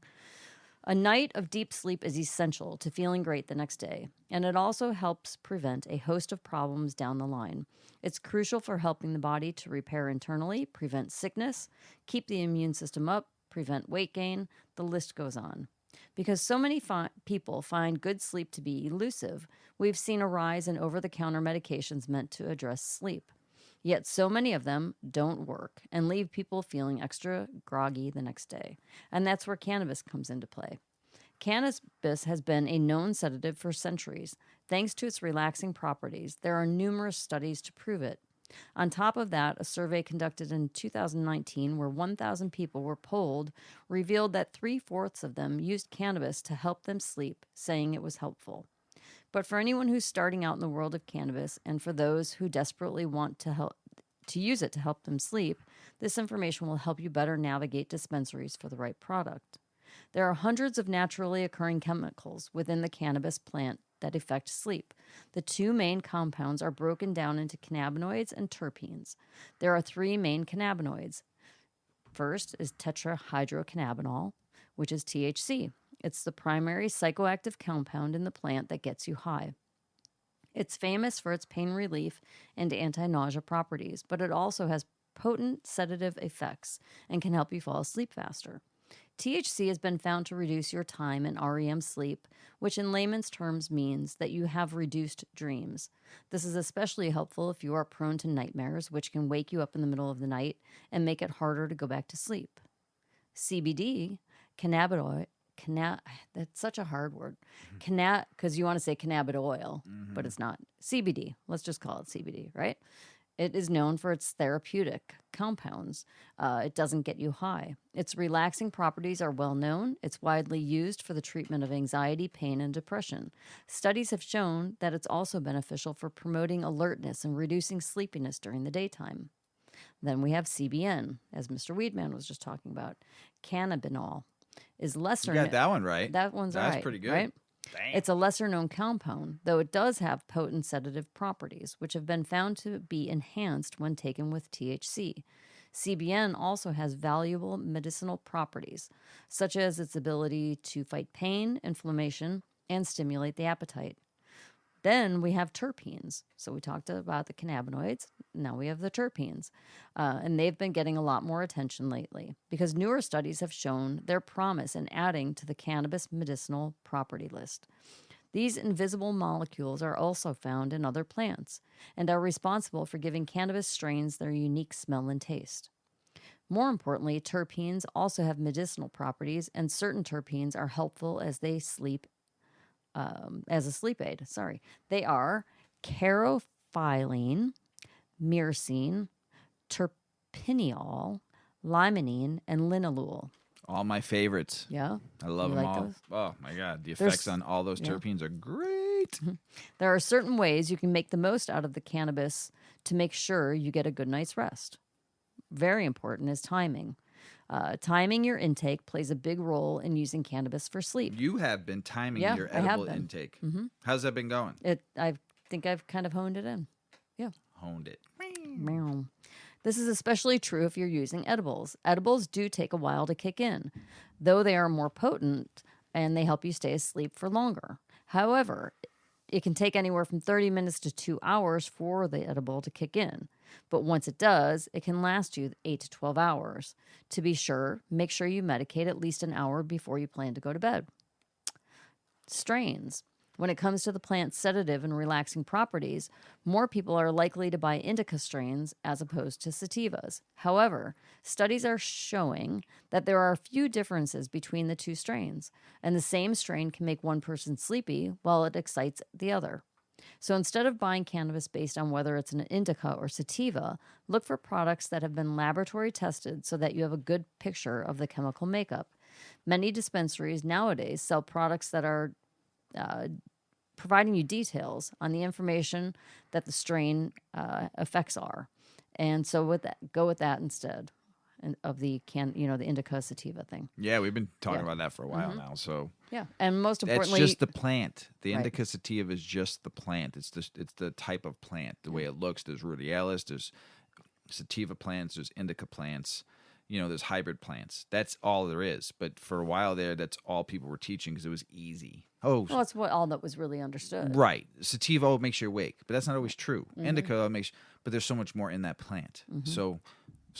A night of deep sleep is essential to feeling great the next day, and it also helps prevent a host of problems down the line. It's crucial for helping the body to repair internally, prevent sickness, keep the immune system up, prevent weight gain, the list goes on. Because so many people find good sleep to be elusive, we've seen a rise in over-the-counter medications meant to address sleep. Yet so many of them don't work and leave people feeling extra groggy the next day. And that's where cannabis comes into play. Cannabis has been a known sedative for centuries. Thanks to its relaxing properties, there are numerous studies to prove it. On top of that, a survey conducted in 2019 where 1,000 people were polled revealed that 3/4 of them used cannabis to help them sleep, saying it was helpful. But for anyone who's starting out in the world of cannabis and for those who desperately want to use it to help them sleep, this information will help you better navigate dispensaries for the right product. There are hundreds of naturally occurring chemicals within the cannabis plant that affect sleep. The two main compounds are broken down into cannabinoids and terpenes. There are three main cannabinoids. First is tetrahydrocannabinol, which is THC. It's the primary psychoactive compound in the plant that gets you high. It's famous for its pain relief and anti-nausea properties, but it also has potent sedative effects and can help you fall asleep faster. THC has been found to reduce your time in REM sleep, which in layman's terms means that you have reduced dreams. This is especially helpful if you are prone to nightmares, which can wake you up in the middle of the night and make it harder to go back to sleep. CBD, cannabinoid, that's such a hard word. Because you want to say cannabidiol, but it's not. CBD, let's just call it CBD, right? It is known for its therapeutic compounds. It doesn't get you high. Its relaxing properties are well known. It's widely used for the treatment of anxiety, pain, and depression. Studies have shown that it's also beneficial for promoting alertness and reducing sleepiness during the daytime. Then we have CBN, as Mr. Weedman was just talking about. Cannabinol is lesser. You got that one right. That one's That's right, pretty good. right? Dang. It's a lesser-known compound, though it does have potent sedative properties, which have been found to be enhanced when taken with THC. CBN also has valuable medicinal properties, such as its ability to fight pain, inflammation, and stimulate the appetite. Then we have terpenes. So we talked about the cannabinoids. Now we have the terpenes. And they've been getting a lot more attention lately because newer studies have shown their promise in adding to the cannabis medicinal property list. These invisible molecules are also found in other plants and are responsible for giving cannabis strains their unique smell and taste. More importantly, terpenes also have medicinal properties, and certain terpenes are helpful as a sleep aid. They are carophyllene, myrcene, terpineol, limonene, and linalool. All my favorites. Yeah. I love You them like all. those? Oh, my God. The effects on all those terpenes are great. There are certain ways you can make the most out of the cannabis to make sure you get a good night's rest. Very important is timing. Timing your intake plays a big role in using cannabis for sleep. You have been timing Yeah, your I have edible been. intake. How's that been going? I think I've kind of honed it in. Yeah. Honed it. Meow. This is especially true if you're using edibles. Edibles do take a while to kick in, though they are more potent and they help you stay asleep for longer. However, it can take anywhere from 30 minutes to 2 hours for the edible to kick in. But once it does, it can last you 8 to 12 hours. To be sure, make sure you medicate at least an hour before you plan to go to bed. Strains. When it comes to the plant's sedative and relaxing properties, more people are likely to buy indica strains as opposed to sativas. However, studies are showing that there are a few differences between the two strains, and the same strain can make one person sleepy while it excites the other. So instead of buying cannabis based on whether it's an indica or sativa, look for products that have been laboratory tested so that you have a good picture of the chemical makeup. Many dispensaries nowadays sell products that are providing you details on the information that the strain effects are, and so go with that instead of the the indica sativa thing. Yeah, we've been talking about that for a while now. So yeah, and most importantly, it's just the plant. The Right. indica sativa is just the plant. It's the type of plant, the way it looks. There's rhodiolis, there's sativa plants, there's indica plants. There's hybrid plants. That's all there is. But for a while there, that's all people were teaching because it was easy. well, it's all that was really understood. Right. Sativa makes you awake, but that's not always true. Indica but there's so much more in that plant. So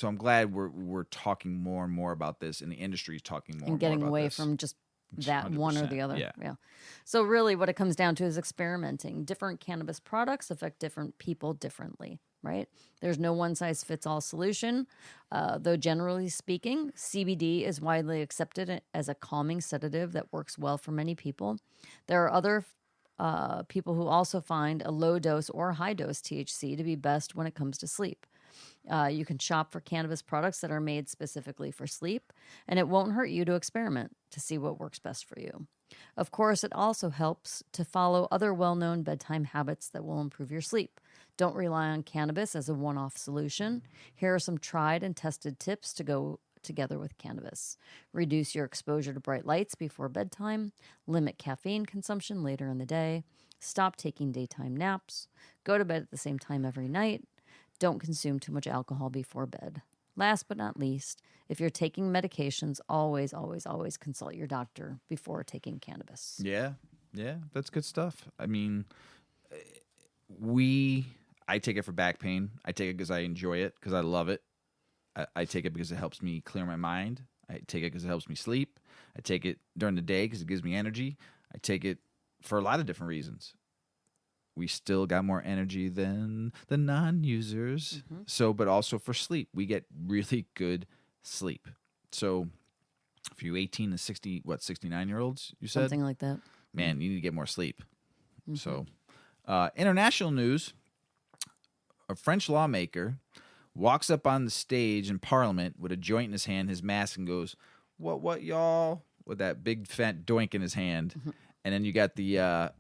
I'm glad we're talking more and more about this, and the industry is talking more and getting more about away this. from just that one or the 100%, other. yeah. So really what it comes down to is experimenting. Different cannabis products affect different people differently, right? There's no one-size-fits-all solution, though generally speaking, CBD is widely accepted as a calming sedative that works well for many people. There are other people who also find a low dose or high dose THC to be best when it comes to sleep. You can shop for cannabis products that are made specifically for sleep, and it won't hurt you to experiment to see what works best for you. Of course, it also helps to follow other well-known bedtime habits that will improve your sleep. Don't rely on cannabis as a one-off solution. Here are some tried and tested tips to go together with cannabis. Reduce your exposure to bright lights before bedtime. Limit caffeine consumption later in the day. Stop taking daytime naps. Go to bed at the same time every night. Don't consume too much alcohol before bed. Last but not least, if you're taking medications, always, always, always consult your doctor before taking cannabis. Yeah, that's good stuff. I mean, I take it for back pain. I take it because I enjoy it, because I love it. I take it because it helps me clear my mind. I take it because it helps me sleep. I take it during the day because it gives me energy. I take it for a lot of different reasons. We still got more energy than the non-users. Mm-hmm. So, but also for sleep, we get really good sleep. So, for you 18 to 69-year-olds, you said? Something like that. Man, you need to get more sleep. Mm-hmm. So, international news, a French lawmaker walks up on the stage in Parliament with a joint in his hand, his mask, and goes, what, y'all? With that big fat doink in his hand. Mm-hmm. And then you got the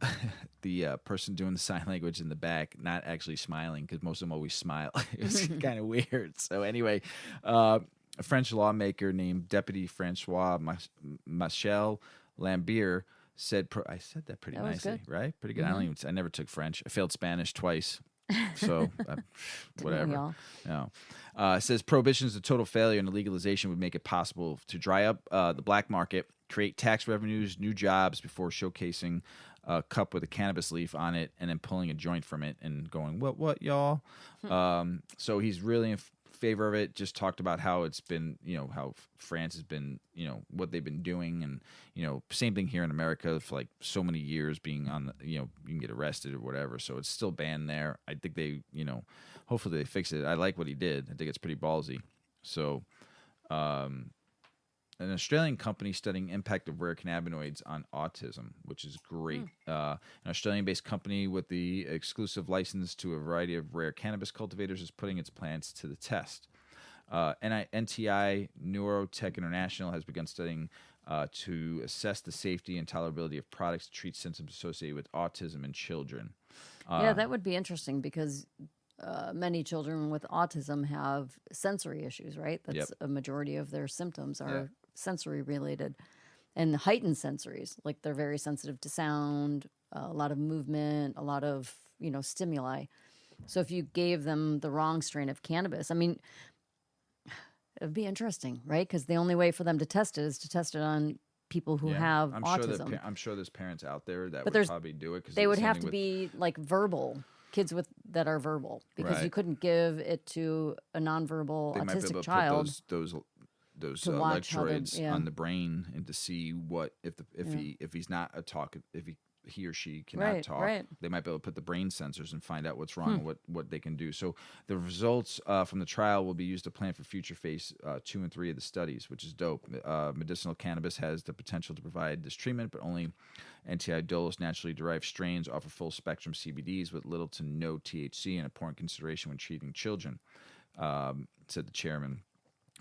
person doing the sign language in the back, not actually smiling, because most of them always smile. It's kind of weird. So anyway, a French lawmaker named Deputy Francois Michel Lambert said, I said that pretty nicely, right? Pretty good. Mm-hmm. I never took French. I failed Spanish twice. So whatever. Says prohibition is a total failure, and the legalization would make it possible to dry up the black market, create tax revenues, new jobs, before showcasing a cup with a cannabis leaf on it and then pulling a joint from it and going, what y'all? So he's really in favor of it. Just talked about how it's been, how France has been, what they've been doing, and same thing here in America for like so many years, being on the, you can get arrested or whatever. So it's still banned there. I think they, hopefully they fix it. I like what he did. I think it's pretty ballsy. So, an Australian company studying impact of rare cannabinoids on autism, which is great. An Australian-based company with the exclusive license to a variety of rare cannabis cultivators is putting its plants to the test. NTI Neurotech International has begun studying to assess the safety and tolerability of products to treat symptoms associated with autism in children. Yeah, that would be interesting because many children with autism have sensory issues, right? That's a majority of their symptoms are sensory related, and heightened sensories. Like they're very sensitive to sound, a lot of movement, a lot of, stimuli. So if you gave them the wrong strain of cannabis, I mean, it would be interesting, right? Because the only way for them to test it is to test it on people who have autism. I'm sure there's parents out there that would probably do it. 'Cause they would have to be like verbal. Kids that are verbal, because you couldn't give it to a nonverbal autistic child. Put those electrodes on the brain and to see what if he's not if he or she cannot talk, they might be able to put the brain sensors and find out what's wrong and what they can do. So the results from the trial will be used to plan for future phase 2 and 3 of the studies, which is dope. Medicinal cannabis has the potential to provide this treatment, but only anti-idolous naturally derived strains offer full spectrum CBDs with little to no THC, an important consideration when treating children, said the chairman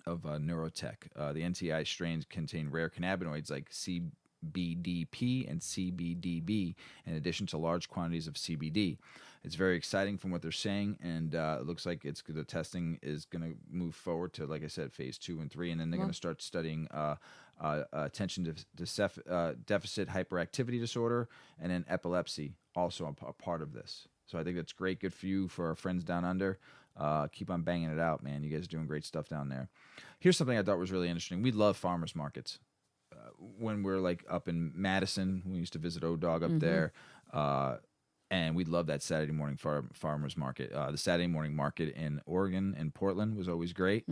of Neurotech. The NTI strains contain rare cannabinoids like CBDP and CBDB, in addition to large quantities of CBD. It's very exciting from what they're saying, and it looks like the testing is going to move forward to, like I said, phase 2 and 3, and then they're going to start studying attention deficit hyperactivity disorder, and then epilepsy, also a part of this. So I think that's great. Good for you, for our friends down under. Keep on banging it out, man. You guys are doing great stuff down there. Here's something I thought was really interesting. We love farmers markets. When we're like up in Madison, we used to visit O-Dog up there, and we love that Saturday morning farmers market. The Saturday morning market in Oregon and Portland was always great.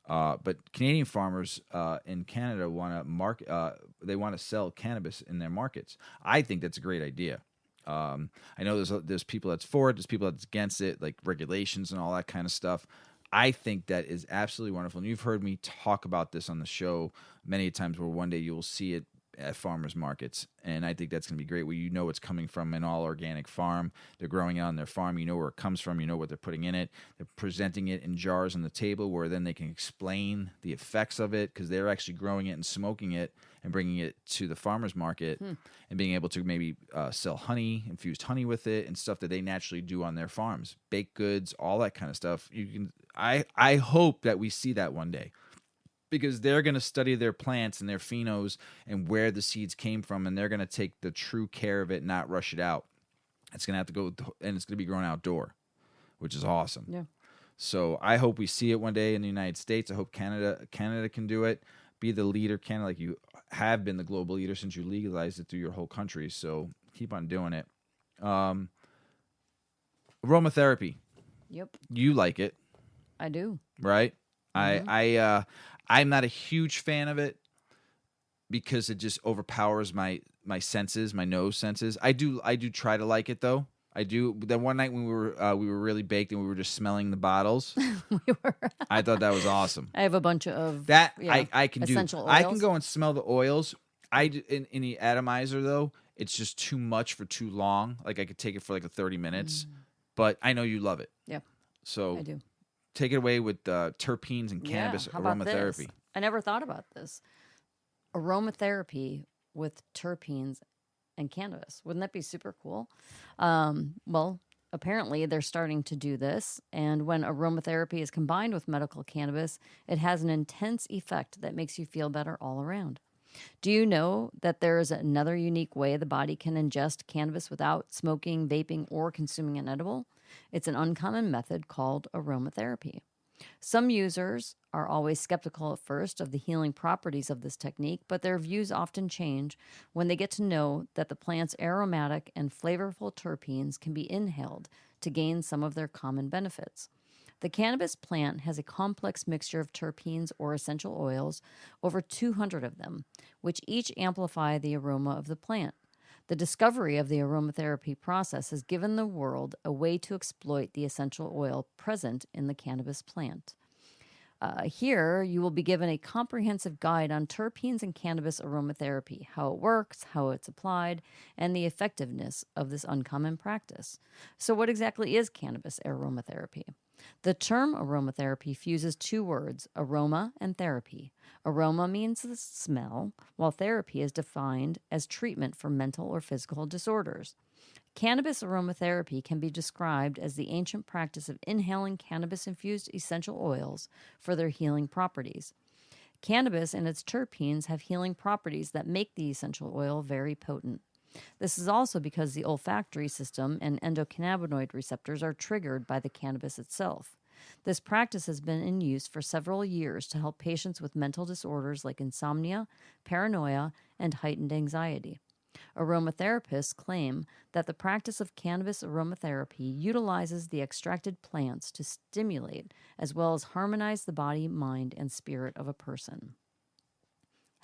But Canadian farmers in Canada want to they want to sell cannabis in their markets. I think that's a great idea. I know there's people that's for it, there's people that's against it, like regulations and all that kind of stuff. I think that is absolutely wonderful. And you've heard me talk about this on the show many times where one day you'll see it at farmers markets. And I think that's going to be great where you know it's coming from an all organic farm. They're growing it on their farm. You know where it comes from. You know what they're putting in it. They're presenting it in jars on the table where then they can explain the effects of it because they're actually growing it and smoking it and bringing it to the farmer's market and being able to maybe sell honey, infused honey with it and stuff that they naturally do on their farms. Baked goods, all that kind of stuff. I hope that we see that one day because they're going to study their plants and their phenos and where the seeds came from, and they're going to take the true care of it, not rush it out. It's going to have to go, and it's going to be grown outdoor, which is awesome. Yeah. So I hope we see it one day in the United States. I hope Canada can do it. Be the leader, Canada, like you have been the global leader since you legalized it through your whole country. So keep on doing it. Aromatherapy. Yep. You like it, I do. right? I'm not a huge fan of it because it just overpowers my senses, my nose senses. I do try to like it though. I do. That one night when we were really baked and we were just smelling the bottles, We were. I thought that was awesome. I have a bunch of That yeah, I can do. essential I can oils. go and smell the oils. In the atomizer though, it's just too much for too long. Like I could take it for like 30 minutes, but I know you love it. Yeah, So I do. take it away with terpenes and cannabis How about aromatherapy. this? I never thought about this. Aromatherapy with terpenes and cannabis. Wouldn't that be super cool? Well, apparently they're starting to do this. And when aromatherapy is combined with medical cannabis, it has an intense effect that makes you feel better all around. Do you know that there is another unique way the body can ingest cannabis without smoking, vaping, or consuming an edible? It's an uncommon method called aromatherapy. Some users are always skeptical at first of the healing properties of this technique, but their views often change when they get to know that the plant's aromatic and flavorful terpenes can be inhaled to gain some of their common benefits. The cannabis plant has a complex mixture of terpenes or essential oils, over 200 of them, which each amplify the aroma of the plant. The discovery of the aromatherapy process has given the world a way to exploit the essential oil present in the cannabis plant. Here, you will be given a comprehensive guide on terpenes and cannabis aromatherapy, how it works, how it's applied, and the effectiveness of this uncommon practice. So, what exactly is cannabis aromatherapy? The term aromatherapy fuses two words, aroma and therapy. Aroma means the smell, while therapy is defined as treatment for mental or physical disorders. Cannabis aromatherapy can be described as the ancient practice of inhaling cannabis-infused essential oils for their healing properties. Cannabis and its terpenes have healing properties that make the essential oil very potent. This is also because the olfactory system and endocannabinoid receptors are triggered by the cannabis itself. This practice has been in use for several years to help patients with mental disorders like insomnia, paranoia, and heightened anxiety. Aromatherapists claim that the practice of cannabis aromatherapy utilizes the extracted plants to stimulate as well as harmonize the body, mind, and spirit of a person.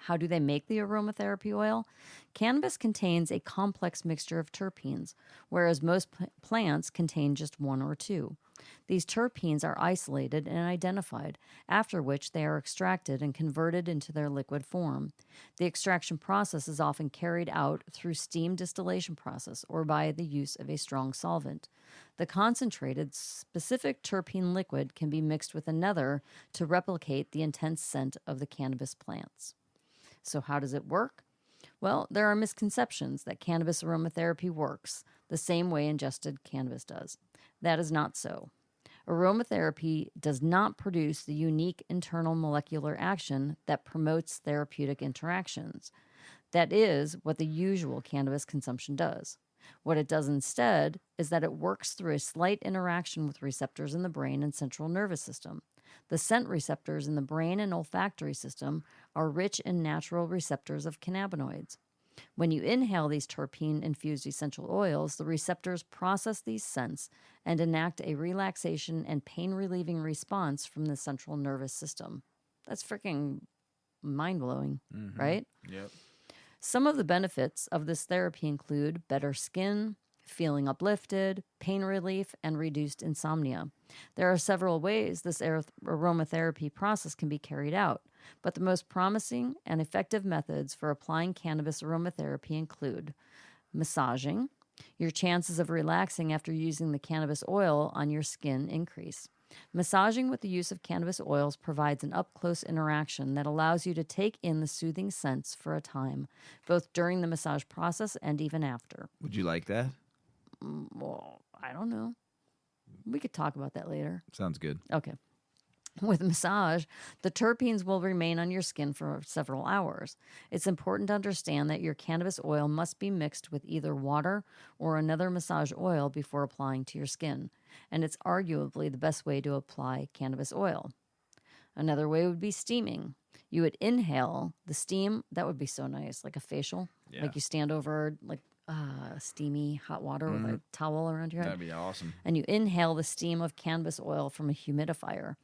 How do they make the aromatherapy oil? Cannabis contains a complex mixture of terpenes, whereas most plants contain just one or two. These terpenes are isolated and identified, after which they are extracted and converted into their liquid form. The extraction process is often carried out through steam distillation process or by the use of a strong solvent. The concentrated, specific terpene liquid can be mixed with another to replicate the intense scent of the cannabis plants. So how does it work? Well, there are misconceptions that cannabis aromatherapy works the same way ingested cannabis does. That is not so. Aromatherapy does not produce the unique internal molecular action that promotes therapeutic interactions. That is what the usual cannabis consumption does. What it does instead is that it works through a slight interaction with receptors in the brain and central nervous system. The scent receptors in the brain and olfactory system are rich in natural receptors of cannabinoids. When you inhale these terpene-infused essential oils, the receptors process these scents and enact a relaxation and pain-relieving response from the central nervous system. That's freaking mind-blowing, right? Yep. Some of the benefits of this therapy include better skin, feeling uplifted, pain relief, and reduced insomnia. There are several ways this aromatherapy process can be carried out, but the most promising and effective methods for applying cannabis aromatherapy include massaging. Your chances of relaxing after using the cannabis oil on your skin increase. Massaging with the use of cannabis oils provides an up-close interaction that allows you to take in the soothing scents for a time, both during the massage process and even after. Would you like that? Well, I don't know. We could talk about that later. Sounds good. Okay. With massage, the terpenes will remain on your skin for several hours. It's important to understand that your cannabis oil must be mixed with either water or another massage oil before applying to your skin, and it's arguably the best way to apply cannabis oil. Another way would be steaming. You would inhale the steam. That would be so nice, like a facial. Yeah. Like you stand over steamy hot water with a towel around your head. That'd be awesome. And you inhale the steam of cannabis oil from a humidifier.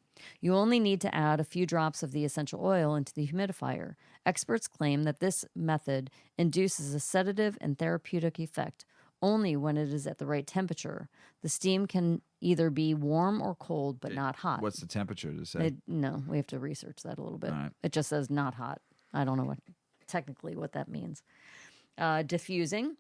You only need to add a few drops of the essential oil into the humidifier. Experts claim that this method induces a sedative and therapeutic effect only when it is at the right temperature. The steam can either be warm or cold, but not hot. What's the temperature to say? No, we have to research that a little bit. All right. It just says not hot. I don't know what that means. Diffusing,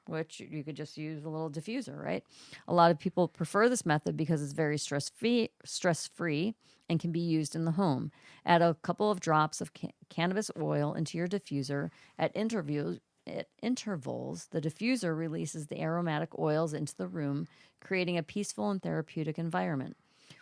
which you could just use a little diffuser, right? A lot of people prefer this method because it's very stress-free and can be used in the home. Add a couple of drops of cannabis oil into your diffuser at intervals. The diffuser releases the aromatic oils into the room, creating a peaceful and therapeutic environment.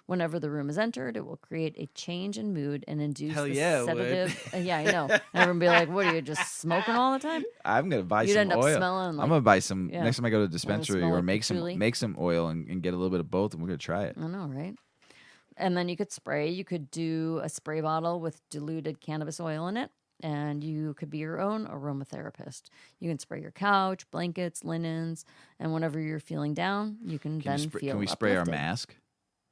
Whenever the room is entered, it will create a change in mood and induce the sedative. Yeah, I know. And everyone will be like, what are you, just smoking all the time? I'm going to buy You'd some end up oil. smelling like, I'm going to buy some yeah. next time I go to the dispensary smell or like make patchouli. some oil and get a little bit of both, and we're going to try it. I know, right? And then you could spray. You could do a spray bottle with diluted cannabis oil in it, and you could be your own aromatherapist. You can spray your couch, blankets, linens, and whenever you're feeling down, you can feel Can we spray our uplifted. mask?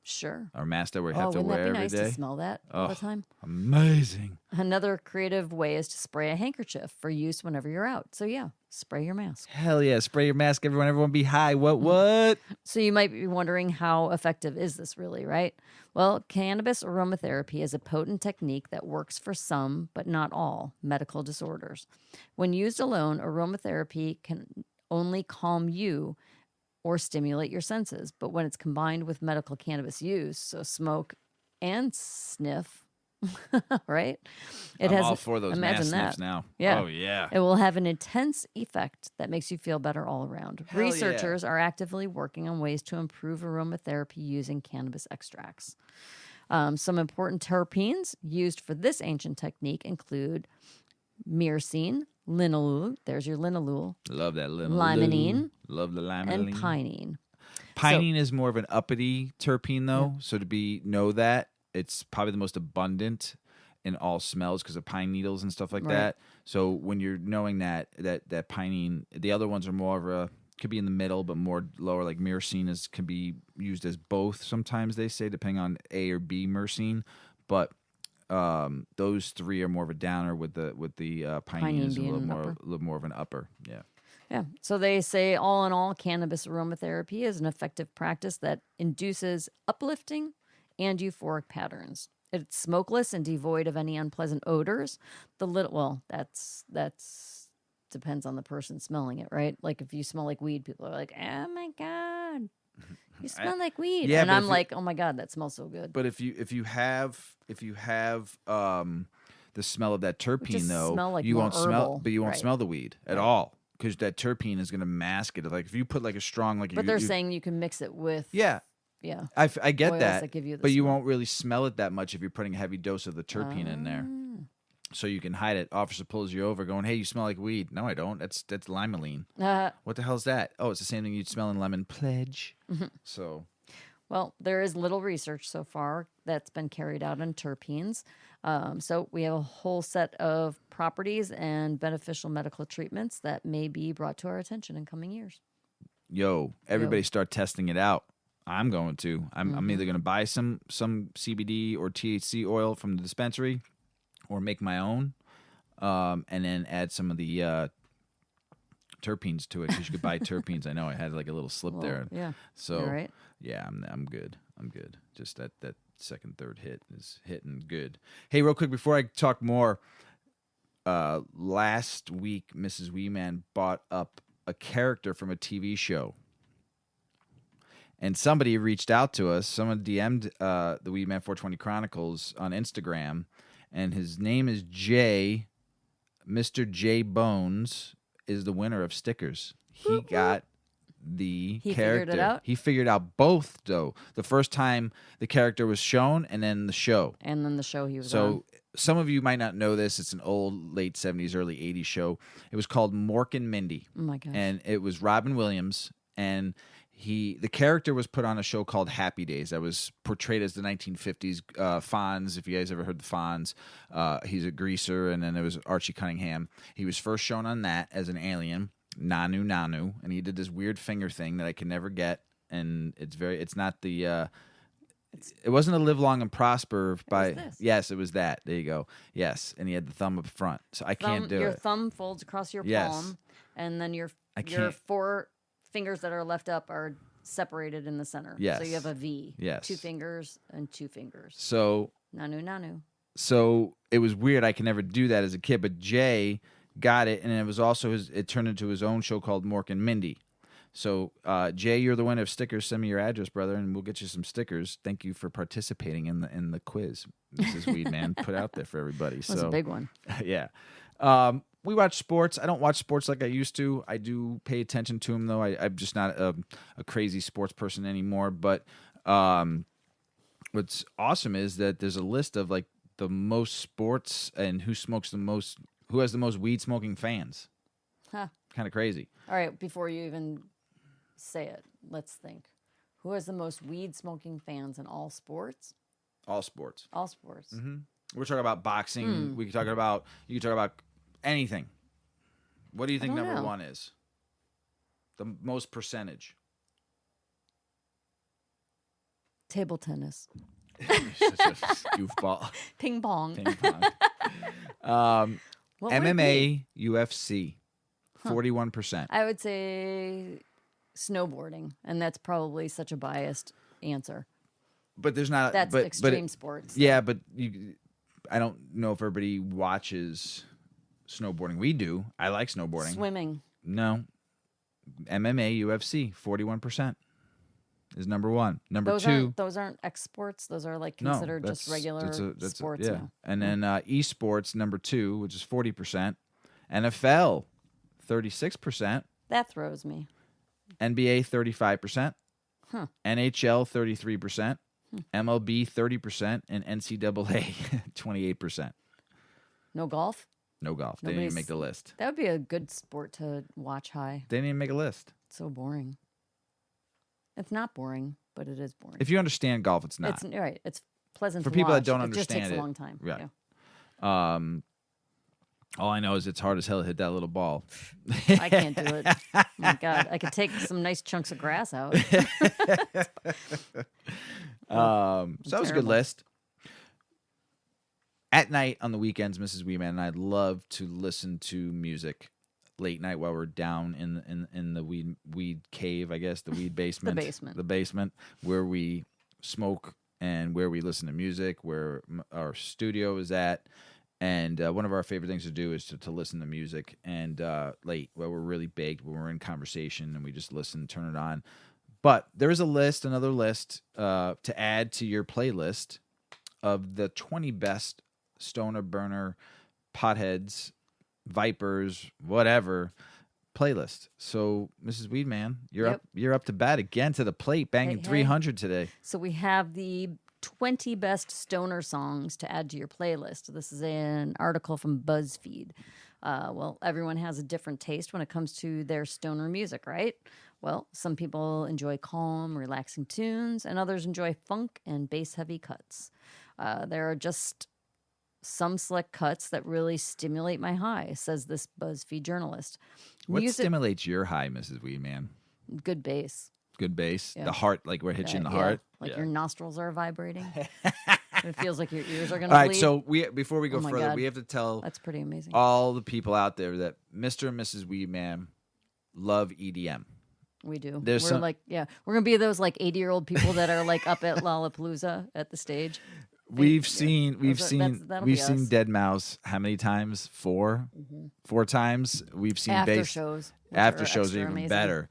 Sure. Our mask that we have to wouldn't wear that be every nice day? to smell that all the time? Amazing. Another creative way is to spray a handkerchief for use whenever you're out. So yeah, spray your mask. Hell yeah. Spray your mask, everyone. Everyone be high. What? So you might be wondering, how effective is this really, right? Well, cannabis aromatherapy is a potent technique that works for some, but not all, medical disorders. When used alone, aromatherapy can only calm you or stimulate your senses. But when it's combined with medical cannabis use, so smoke and sniff, right? I'm all for those imagine mask that. sniffs now. Yeah. Oh, yeah. It will have an intense effect that makes you feel better all around. Hell Researchers are actively working on ways to improve aromatherapy using cannabis extracts. Some important terpenes used for this ancient technique include myrcene, linalool, there's your linalool, Love that linalool. limonene, Love the limonene. and pinene. Pinene is more of an uppity terpene, though. Yeah. So know that it's probably the most abundant in all smells because of pine needles and stuff like that. So when you're knowing that pinene, the other ones are more of a, could be in the middle, but more lower. Like myrcene can be used as both. Sometimes they say, depending on A or B myrcene, but those three are more of a downer. With the pinene is a little more of an upper. Yeah. Yeah. So they say, all in all, cannabis aromatherapy is an effective practice that induces uplifting and euphoric patterns. It's smokeless and devoid of any unpleasant odors. That's depends on the person smelling it, right? Like if you smell like weed, people are like, "Oh my god, you smell like weed," and I'm like, "Oh my god, that smells so good." But if you have the smell of that terpene, though, like you won't herbal, smell, but you won't smell the weed at all. Because that terpene is going to mask it. Like if you put like a strong, like, but they're saying you can mix it with, yeah, I get oils that give you the but you smell. won't really smell it that much if you're putting a heavy dose of the terpene in there. So you can hide it. Officer pulls you over, going, "Hey, you smell like weed." No, I don't. That's limonene. What the hell's that? Oh, it's the same thing you'd smell in lemon pledge. So. Well, there is little research so far that's been carried out on terpenes. So we have a whole set of properties and beneficial medical treatments that may be brought to our attention in coming years. Everybody start testing it out. I'm going to. I'm either going to buy some CBD or THC oil from the dispensary or make my own, and then add some of the terpenes to it because you could buy terpenes. I know I had like a little slip there. Yeah. So You're right. yeah, I'm good. I'm good. Just that second, third hit is hitting good. Hey, real quick before I talk more, last week Mrs. Weeman bought up a character from a TV show. And somebody reached out to us. Someone DM'd the Weedman 420 Chronicles on Instagram, and his name is Jay. Mr. J Bones is the winner of stickers. He got the character. Figured it out? He figured out both, though. The first time the character was shown, and then the show. And then the show he was on. So some of you might not know this. It's an old late 70s, early 80s show. It was called Mork and Mindy. Oh my gosh. And it was Robin Williams, and the character was put on a show called Happy Days that was portrayed as the 1950s Fonz. If you guys ever heard the Fonz, he's a greaser, and then there was Archie Cunningham. He was first shown on that as an alien, Nanu, and he did this weird finger thing that I can never get, and it's not the. It wasn't a Live Long and Prosper by. Yes, it was that. There you go. Yes, and he had the thumb up front, so I can't do your it. Your thumb folds across your Yes. palm, and then your can't. 4 fingers that are left up are separated in the center. Yes. So you have a V. Yes. 2 fingers and 2 fingers. So Nanu. So it was weird. I could never do that as a kid, but Jay got it, and it was also it turned into his own show called Mork and Mindy. So Jay, you're the winner of stickers. Send me your address, brother, and we'll get you some stickers. Thank you for participating in the quiz, Mrs. Weedman put out there for everybody. That was a big one. Yeah. We watch sports. I don't watch sports like I used to. I do pay attention to them, though. I'm just not a crazy sports person anymore. But what's awesome is that there's a list of like the most sports and who has the most weed smoking fans. Huh. Kind of crazy. All right, before you even say it, let's think. Who has the most weed smoking fans in all sports? All sports. All sports. Mm-hmm. We're talking about boxing. You can talk about anything. What do you think number 1 is? The most percentage. Table tennis. Such a goofball. Ping pong. Ping pong. What would it MMA, UFC, 41%. I would say snowboarding, and that's probably such a biased answer. But there's not. That's but, extreme sports. Yeah, but I don't know if everybody watches snowboarding. We do. I like snowboarding. Swimming. No. MMA, UFC, 41% is number 1. Number 2. Those aren't exports. Those are like considered just regular sports. Yeah. Now. And then esports, number 2, which is 40%. NFL, 36%. That throws me. NBA, 35%. Huh. NHL, 33%. MLB, 30%. And NCAA, 28%. No golf? No golf. They didn't even make the list. That would be a good sport to watch high. They didn't even make a list. It's so boring. It's not boring, but it is boring. If you understand golf, it's not. It's right. It's pleasant for to people watch. that don't It understand just takes a long time. Right. Yeah. All I know is it's hard as hell to hit that little ball. I can't do it. Oh my God. I could take some nice chunks of grass out. So that was a good list. At night on the weekends, Mrs. Weeman and I love to listen to music late night while we're down in the weed cave, I guess, the weed basement. The basement where we smoke and where we listen to music, where our studio is at. And one of our favorite things to do is to listen to music and late while we're really baked, when we're in conversation and we just listen, turn it on. But there is another list to add to your playlist of the 20 best stoner, burner, potheads, vipers, whatever playlist. So, Mrs. Weedman, you're up to bat again, to the plate, banging 300 today. So we have the 20 best stoner songs to add to your playlist. This is an article from BuzzFeed. Well, everyone has a different taste when it comes to their stoner music, right? Well, some people enjoy calm, relaxing tunes, and others enjoy funk and bass-heavy cuts. There are just some slick cuts that really stimulate my high, says this BuzzFeed journalist. What stimulates your high, Mrs. Weedman? Good bass. Good bass? Yeah. The heart, like what hits you in the heart? Like your nostrils are vibrating. It feels like your ears are going to bleed. All right, so before we go further, God. we have to tell That's pretty amazing. all the people out there that Mr. and Mrs. Weedman love EDM. We do. There's we're some- like, yeah, we're gonna be those like 80-year-old people that are like up at Lollapalooza at the stage. We've Yeah. seen That'll be us. Dead Mouse how many times? 4 4 times. We've seen After bass shows. which after are shows are extra even amazing. better.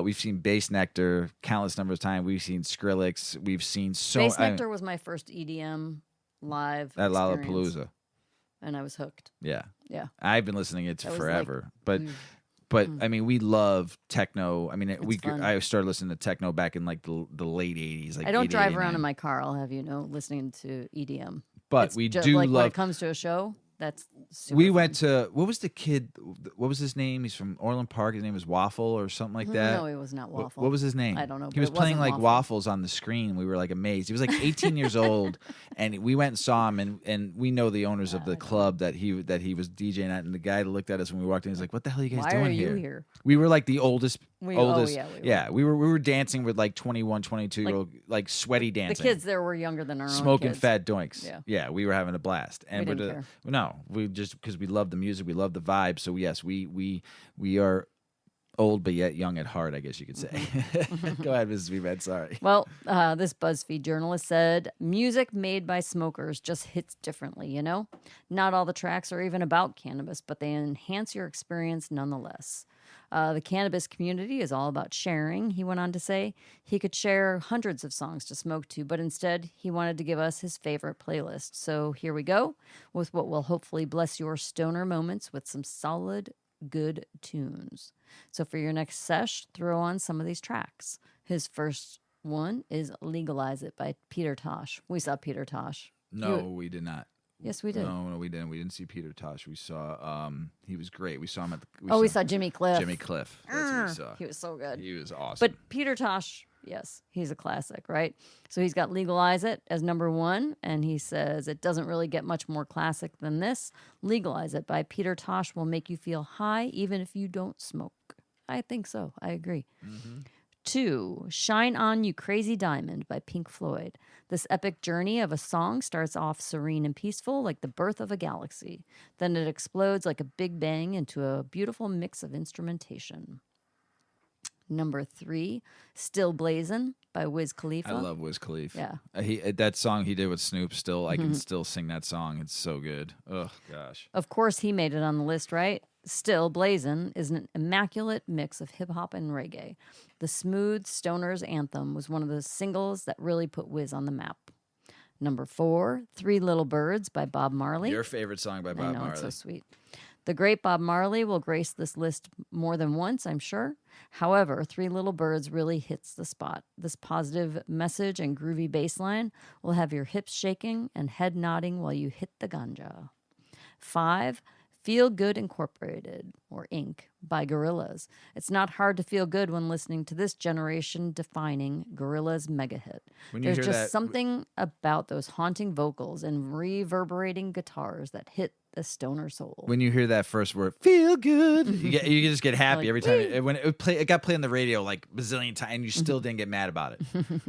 We've seen Bass Nectar countless numbers of times. We've seen Skrillex. We've seen Bass Nectar was my first EDM live at experience, Lollapalooza. and I was hooked. Yeah, Yeah. I've been listening to it That was forever. But I mean, we love techno. I mean, fun. I started listening to techno back in like the late '80s. Like I don't 88, drive around 89. in my car. I'll have you know, listening to EDM. But It's we just do like when love. it comes to a show. That's super We fun. went to what was the kid? What was his name? He's from Orland Park. His name was Waffle or something like that. No, it was not Waffle. What was his name? I don't know, He but was it playing wasn't like Waffle. waffles on the screen. We were like amazed. He was like 18 years old, and we went and saw him. And we know the owners of the club that he was DJing at. And the guy looked at us when we walked in. He's like, "What the hell are you guys Why doing are you here?" here? We were like the oldest. We We were dancing with like 21, 22-year-old, like sweaty The dancing. kids there were younger than our own Smoking kids. fat doinks. Yeah. We were having a blast. And We didn't care. No, we just because we love the music, we love the vibe. So yes, we are old but yet young at heart, I guess you could say. Go ahead, Mrs. V-Man, sorry. Well, this BuzzFeed journalist said, music made by smokers just hits differently, you know? Not all the tracks are even about cannabis, but they enhance your experience nonetheless. The cannabis community is all about sharing, he went on to say. He could share hundreds of songs to smoke to, but instead he wanted to give us his favorite playlist. So here we go with what will hopefully bless your stoner moments with some solid, good tunes. So for your next sesh, throw on some of these tracks. His first one is Legalize It by Peter Tosh. We saw Peter Tosh. No, we did not. Yes, we did. No, we didn't. We didn't see Peter Tosh. We saw he was great. We saw him at the We saw Jimmy Cliff. Jimmy Cliff. That's what we saw. He was so good. He was awesome. But Peter Tosh, yes, he's a classic, right? So he's got Legalize It as number 1, and he says it doesn't really get much more classic than this. Legalize It by Peter Tosh will make you feel high even if you don't smoke. I think so. I agree. 2, Shine On You Crazy Diamond by Pink Floyd. This epic journey of a song starts off serene and peaceful like the birth of a galaxy. Then it explodes like a big bang into a beautiful mix of instrumentation. Number 3, Still Blazin' by Wiz Khalifa. I love Wiz Khalifa. Yeah. That song he did with Snoop. Still, I can still sing that song. It's so good. Oh gosh. Of course, he made it on the list, right? Still Blazin' is an immaculate mix of hip hop and reggae. The smooth stoner's anthem was one of the singles that really put Wiz on the map. Number 4, Three Little Birds by Bob Marley. Your favorite song by Bob I know, Marley. it's so sweet. The great Bob Marley will grace this list more than once, I'm sure. However, Three Little Birds really hits the spot. This positive message and groovy bass line will have your hips shaking and head nodding while you hit the ganja. 5, Feel Good Incorporated, or Inc., by Gorillaz. It's not hard to feel good when listening to this generation-defining Gorillaz mega hit. When you There's hear just that- something about those haunting vocals and reverberating guitars that hit the stoner soul. When you hear that first word, "feel good," you just get happy Like, every time. When it got played on the radio like bazillion times, and you still didn't get mad about it.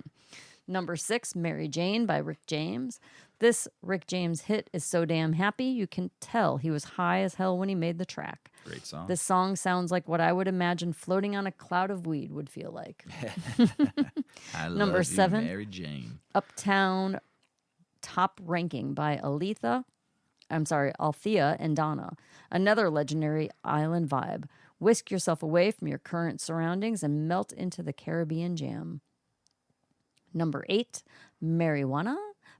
Number 6, Mary Jane by Rick James. This Rick James hit is so damn happy, you can tell he was high as hell when he made the track. Great song. This song sounds like what I would imagine floating on a cloud of weed would feel like. I Number love 7. you, Mary Jane. Uptown Top Ranking by Althea and Donna. Another legendary island vibe. Whisk yourself away from your current surroundings and melt into the Caribbean jam. Number 8, Marijuana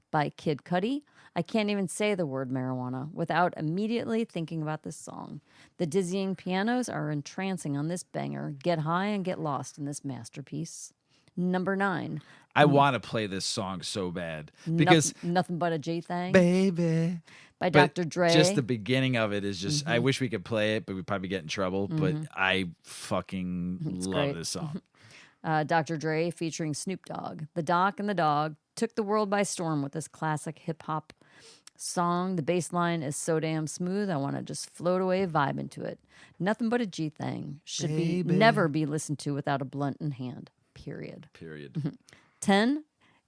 by Kid Cudi. I can't even say the word marijuana without immediately thinking about this song. The dizzying pianos are entrancing on this banger. Get high and get lost in this masterpiece. Number 9, I want to play this song so bad because Nothing But a J Thing baby. by But Dr. Dre. Just the beginning of it is just. I wish we could play it, but we'd probably get in trouble. But I fucking love great. this song. Dr. Dre featuring Snoop Dogg. The Doc and the Dog took the world by storm with this classic hip hop song. The bass line is so damn smooth, I want to just float away, vibe into it. Nothing But a G Thing should never be listened to without a blunt in hand. Period. Period. 10,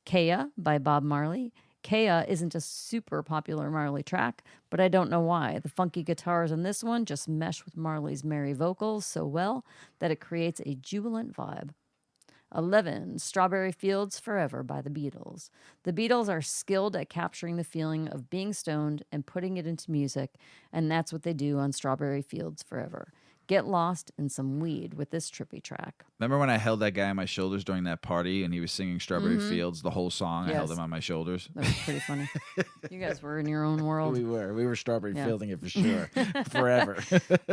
Kaya by Bob Marley. Kea isn't a super popular Marley track, but I don't know why. The funky guitars on this one just mesh with Marley's merry vocals so well that it creates a jubilant vibe. 11. Strawberry Fields Forever by the Beatles. The Beatles are skilled at capturing the feeling of being stoned and putting it into music, and that's what they do on Strawberry Fields Forever. Get lost in some weed with this trippy track. Remember when I held that guy on my shoulders during that party and he was singing Strawberry Fields, the whole song? I held Yes. him on my shoulders. That was pretty funny. You guys were in your own world. We were strawberry fielding it for sure. Forever.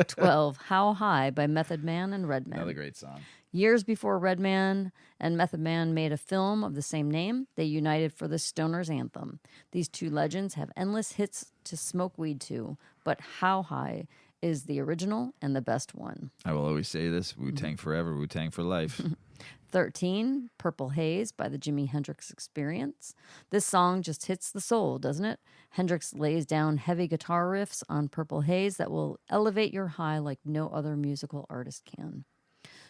12. How High by Method Man and Redman. Another great song. Years before Redman and Method Man made a film of the same name, they united for the Stoner's Anthem. These two legends have endless hits to smoke weed to, but How High is the original and the best one. I will always say this: Wu-Tang forever, Wu-Tang for life. 13, Purple Haze by the Jimi Hendrix Experience. This song just hits the soul, doesn't it? Hendrix lays down heavy guitar riffs on Purple Haze that will elevate your high like no other musical artist can.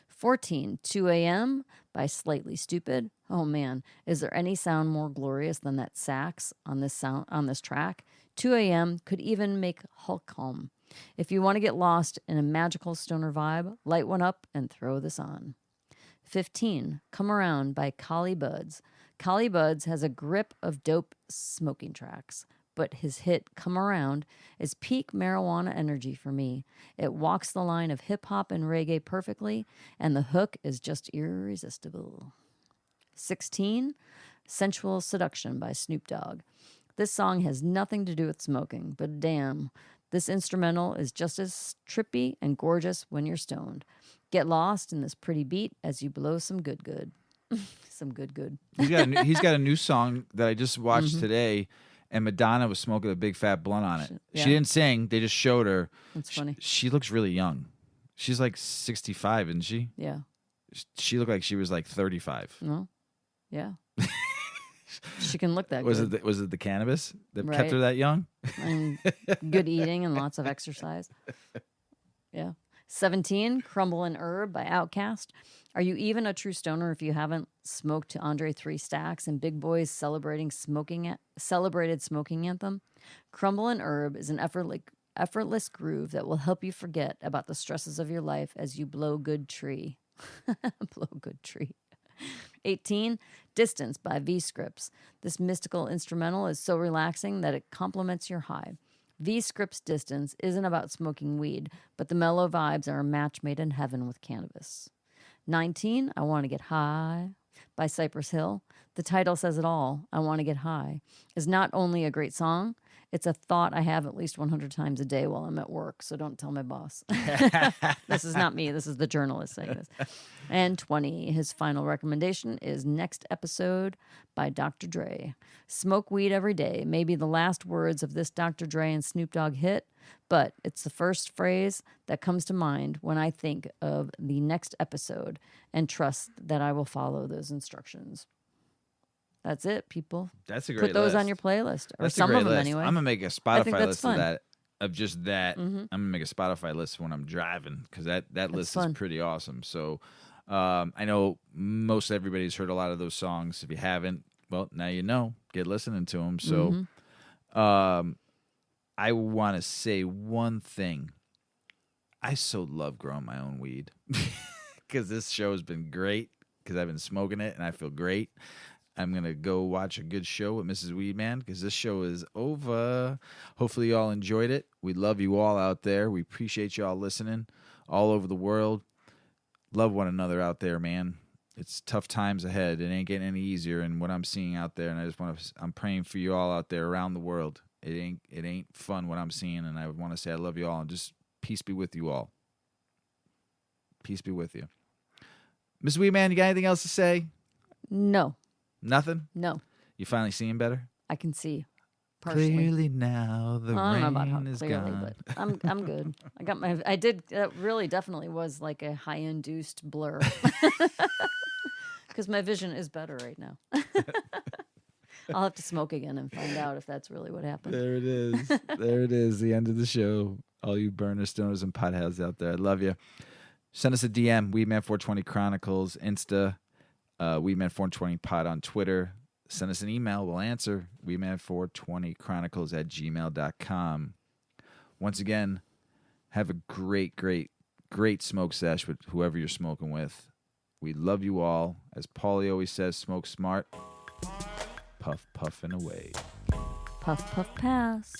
14, 2 a.m. by Slightly Stupid. Oh man, is there any sound more glorious than that sax on this track? 2 a.m. could even make Hulk hum. If you want to get lost in a magical stoner vibe, light one up and throw this on. 15, Come Around by Collie Buddz. Collie Buddz has a grip of dope smoking tracks, but his hit Come Around is peak marijuana energy for me. It walks the line of hip-hop and reggae perfectly, and the hook is just irresistible. 16, Sensual Seduction by Snoop Dogg. This song has nothing to do with smoking, but damn, this instrumental is just as trippy and gorgeous when you're stoned. Get lost in this pretty beat as you blow some good. Some good. He's got a new song that I just watched today, and Madonna was smoking a big fat blunt on it. Yeah. She didn't sing; they just showed her. That's funny. She looks really young. She's like 65, isn't she? Yeah. She looked like she was like 35. No. Yeah. She can look that Was good. was it the cannabis that Right. kept her that young? And good eating and lots of exercise. Yeah. 17, Crumble and Herb by Outkast. Are you even a true stoner if you haven't smoked to Andre 3 Stacks and Big Boy's celebrated smoking anthem? Crumble and Herb is an effortless groove that will help you forget about the stresses of your life as you blow good tree. Blow good tree. 18, Distance by V-Scripts. This mystical instrumental is so relaxing that it complements your high. V-Scripts' Distance isn't about smoking weed, but the mellow vibes are a match made in heaven with cannabis. 19, I Want to Get High by Cypress Hill. The title says it all. I Want to Get High is not only a great song, it's a thought I have at least 100 times a day while I'm at work, so don't tell my boss. This is not me. This is the journalist saying this. And 20, his final recommendation is Next Episode by Dr. Dre. Smoke weed every day may be the last words of this Dr. Dre and Snoop Dogg hit, but it's the first phrase that comes to mind when I think of the next episode and trust that I will follow those instructions. That's it, people. That's a great Put those list. on your playlist, or That's some a great of them list. anyway. I'm gonna make a think Spotify that's list fun. of that, of just that. I'm gonna make a Spotify list when I'm driving because that list fun. is pretty awesome. So I know most everybody's heard a lot of those songs. If you haven't, well, now you know. Get listening to them. So I want to say one thing. I so love growing my own weed because this show has been great because I've been smoking it and I feel great. I'm going to go watch a good show with Mrs. Weedman because this show is over. Hopefully you all enjoyed it. We love you all out there. We appreciate you all listening all over the world. Love one another out there, man. It's tough times ahead. It ain't getting any easier. And what I'm seeing out there, and I'm praying for you all out there around the world. It ain't fun what I'm seeing. And I would want to say I love you all and just peace be with you all. Peace be with you. Mrs. Weedman, you got anything else to say? No. Nothing? No. You finally seeing better? I can see partially. Clearly now the I don't know about how rain is clearly, gone. but I'm good. That really definitely was like a high induced blur. Because my vision is better right now. I'll have to smoke again and find out if that's really what happened. There it is. There it is. The end of the show. All you burners, stoners, and potheads out there. I love you. Send us a DM, Weedman420 Chronicles, Insta, Weedman420 Pod on Twitter. send us an email. We'll answer. weeman420chronicles@gmail.com. Once again, have a great smoke sesh with whoever you're smoking with. We love you all. As Paulie always says, smoke smart. Puff, puffing away. Puff, puff, pass.